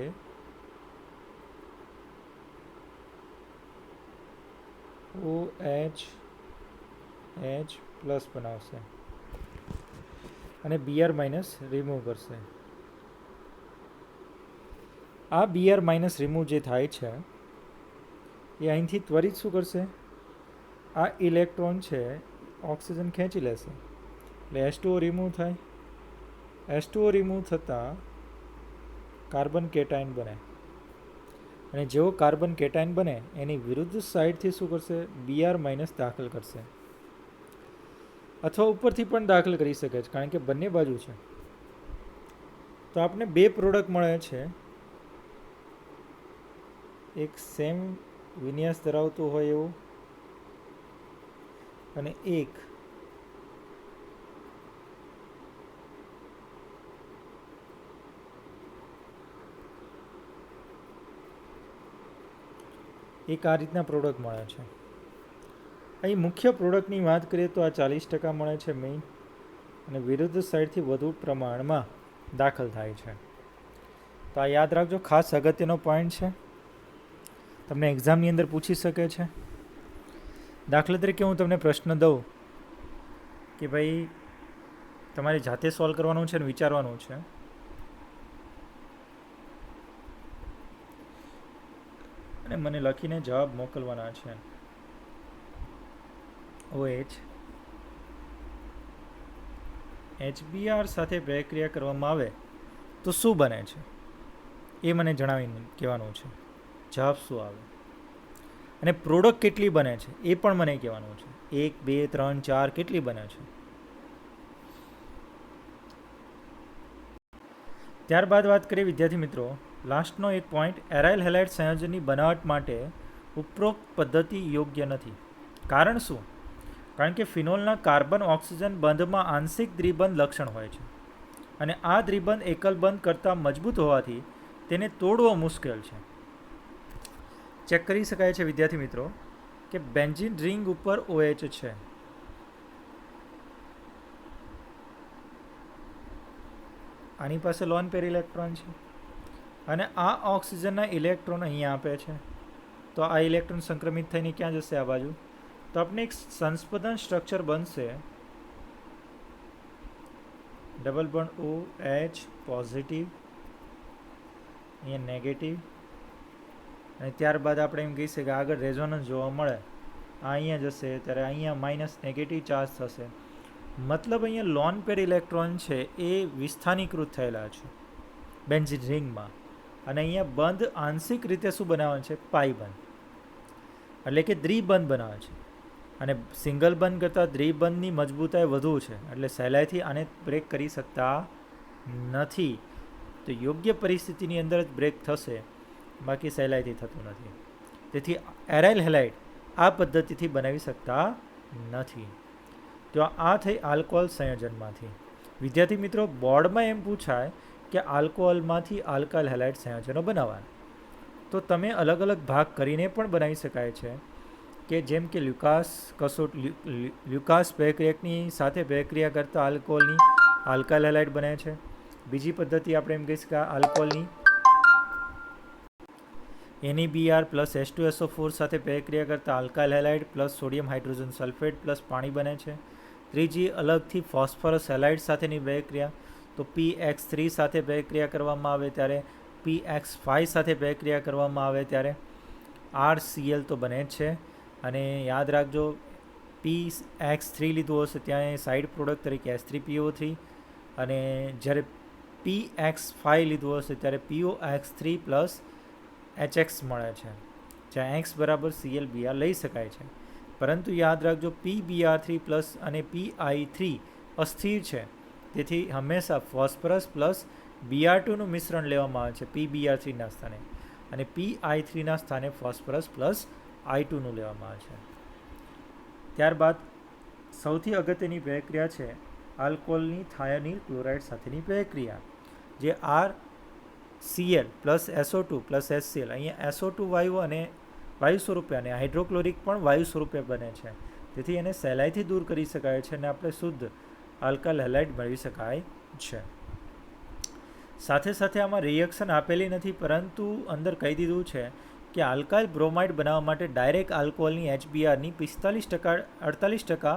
OH H પ્લસ બનાવશે અને Br માઇનસ રિમૂવ કરશે. આ Br માઇનસ રિમૂવ જે થાય છે એ અહીંથી ત્વરિત શું કરશે, આ ઇલેક્ટ્રોન છે ઓક્સિજન ખેંચી લેશે એટલે H2O રિમૂવ થાય. H2O રિમૂવ થતાં કાર્બન કેટાયન બને અને જેવો કાર્બન કેટાયન બને એની વિરુદ્ધ સાઈડથી શું કરશે, Br માઇનસ દાખલ કરશે, અથવા ઉપરથી પણ દાખલ કરી શકે છે કારણ કે બંને બાજુ છે. તો આપણે બે પ્રોડક્ટ મળે છે, એક સેમ વિન્યાસ ધરાવતું હોય એવું અને એક આ રીતના પ્રોડક્ટ મળે છે. અહીં મુખ્ય પ્રોડક્ટની વાત કરીએ તો આ 40% મળે છે મેઇન, અને વિરુદ્ધ સાઈડથી વધુ પ્રમાણમાં દાખલ થાય છે. તો આ યાદ રાખજો, ખાસ અગત્યનો પોઈન્ટ છે, તમને એક્ઝામની અંદર પૂછી શકે છે. દાખલા તરીકે હું તમને પ્રશ્ન દઉં કે ભાઈ તમારે જાતે સોલ્વ કરવાનું છે અને વિચારવાનું છે. અને મને લખીને જવાબ મોકલવાના છે. OH HBr સાથે પ્રક્રિયા કરવામાં આવે તો શું બને છે એ મને જણાવીને કહેવાનું છે. જવાબ શું આવે અને પ્રોડક્ટ કેટલી બને છે એ પણ મને કહેવાનું છે. 1 2 3 4 કેટલી બને છે. ત્યારબાદ વાત કરીએ વિદ્યાર્થી મિત્રો, લાસ્ટનો એક પોઈન્ટ, એરાઇલ હેલાઇડ સંયોજનની બનાવટ માટે ઉપરોક્ત પદ્ધતિ યોગ્ય નથી. કારણ શું? કારણ કે ફિનોલના કાર્બન ઓક્સિજન બંધમાં આંશિક દ્વિબંધ લક્ષણ હોય છે અને આ દ્વિબંધ એકલ બંધ કરતાં મજબૂત હોવાથી તેને તોડવો મુશ્કેલ છે. ચેક કરી શકાય છે વિદ્યાર્થી મિત્રો કે બેન્ઝીન રિંગ ઉપર OH છે, આની પાસે લોન પેર ઇલેક્ટ્રોન છે અને આ ઓક્સિજનના ઇલેક્ટ્રોન અહીંયા આપે છે. તો આ ઇલેક્ટ્રોન સંક્રમિત થઈને ક્યાં જશે, આ બાજુ. તો આપણે એક સંસ્પંદન સ્ટ્રક્ચર બનશે, ડબલ બોન્ડ OH પોઝિટિવ, અહીંયા નેગેટિવ, અને ત્યારબાદ આપણે એમ કહી શકીએ કે આગળ રેઝોનન્સ જોવા મળે, આ અહીંયા જશે ત્યારે અહીંયા માઇનસ નેગેટિવ ચાર્જ થશે. મતલબ અહીંયા લોન પેર ઇલેક્ટ્રોન છે એ વિસ્થાનીકૃત થયેલા છે બેન્ઝીન રિંગમાં, અને અહીંયા બંધ આંશિક રીતે શું બનાવે છે, પાઈ બંધ, એટલે કે દ્વિબંધ બનાવે છે. અને સિંગલ બંધ કરતાં દ્વિબંધની મજબૂતાઈ વધુ છે એટલે સહેલાઈથી આને બ્રેક કરી શકતા નથી. તો યોગ્ય પરિસ્થિતિની અંદર જ બ્રેક થશે, બાકી સહેલાઈથી થતું નથી. તેથી એરાઇલ હેલાઇડ આ પદ્ધતિથી બનાવી શકતા નથી. તો આ થઈ આલ્કોહોલ સંયોજનમાંથી. વિદ્યાર્થી મિત્રો, બોર્ડમાં એમ પૂછાય કે આલ્કોહોલમાંથી આલ્કાઇલ હેલાઇડ સંયોજનો બનાવવા, તો તમે અલગ અલગ ભાગ કરીને પણ બનાવી શકાય છે, કે જેમ કે લ્યુકાસ પ્રક્રિયકની સાથે પ્રક્રિયા કરતા આલ્કોહોલની આલ્કાઇલ હેલાઇડ બને છે. બીજી પદ્ધતિ આપણે એમ કહીશું કે આલ્કોહોલની NeBr પ્લસ H2SO4 સાથે પ્રક્રિયા કરતા alkyl halide plus sodium hydrogen sulphate plus પાણી બને છે. ત્રીજી અલગથી ફોસ્ફરસ હેલાઇડ સાથેની પ્રક્રિયા, તો PX3 સાથે પ્રક્રિયા કરવામાં આવે ત્યારે PX5 સાથે પ્રક્રિયા કરવામાં આવે ત્યારે RCl તો બને જ છે. અને યાદ રાખજો, PX3 લીધું હશે ત્યાં સાઇડ પ્રોડક્ટ તરીકે H3PO3, અને જ્યારે PX5 લીધું હશે ત્યારે POX3 પ્લસ HX મળે છે, જ્યાં X બરાબર ClBr લઈ શકાય છે. પરંતુ યાદ રાખજો, PBr3 પ્લસ અને PI3 અસ્થિર છે, તેથી હંમેશા ફોસ્ફરસ પ્લસ Br2નું મિશ્રણ લેવામાં આવે છે PBr3ના સ્થાને, અને PI3ના સ્થાને ફોસ્ફરસ પ્લસ I2નું લેવામાં આવે છે. ત્યારબાદ સૌથી અગત્યની પ્રક્રિયા છે આલ્કોહોલની થાયોનિલ ક્લોરાઇડ સાથેની પ્રક્રિયા, જે RCl plus SO2 plus HCl. અહીંયા SO2 વાયુ અને વાયુ સ્વરૂપે અને હાઇડ્રોક્લોરિક પણ વાયુ સ્વરૂપે બને છે, તેથી એને સહેલાઈથી દૂર કરી શકાય છે અને આપણે શુદ્ધ આલ્કાઇલ હેલાઇડ મેળવી શકાય છે. સાથે સાથે આમાં રિએક્શન આપેલી નથી, પરંતુ અંદર કહી દીધું છે કે આલ્કાઇલ બ્રોમાઇડ બનાવવા માટે ડાયરેક્ટ આલ્કોહોલની HBrની 48%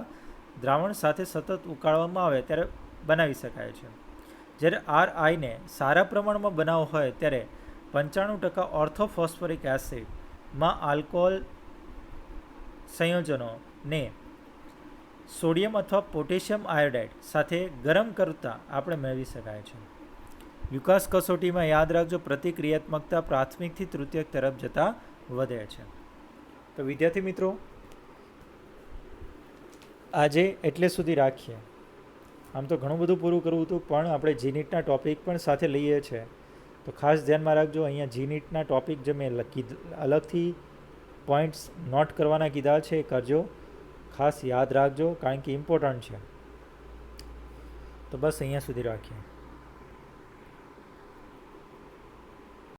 દ્રાવણ સાથે સતત ઉકાળવામાં આવે ત્યારે બનાવી શકાય છે. જ્યારે RIને સારા પ્રમાણમાં બનાવવો હોય ત્યારે 95% ઓર્થોફોસ્ફરિક એસિડમાં આલ્કોહોલ સંયોજનોને સોડિયમ અથવા પોટેશિયમ આયોડાઇડ સાથે ગરમ કરતાં આપણે મેળવી શકાય છે. લ્યુકાસ કસોટીમાં યાદ રાખજો, પ્રતિક્રિયાત્મકતા પ્રાથમિકથી તૃતીયક તરફ જતાં વધે છે. તો વિદ્યાર્થી મિત્રો, આજે એટલે સુધી રાખીએ. આમ તો ઘણું બધું પૂરું કરવું હતું, પણ આપણે જીનીટના ટૉપિક પણ સાથે લઈએ છીએ, તો ખાસ ધ્યાનમાં રાખજો. અહીંયા જીનીટના ટૉપિક જે મેં અલગથી પોઈન્ટ્સ નોટ કરવાના કીધા છે એ કરજો, ખાસ યાદ રાખજો, કારણ કે ઇમ્પોર્ટન્ટ છે. તો બસ અહીંયા સુધી રાખીએ.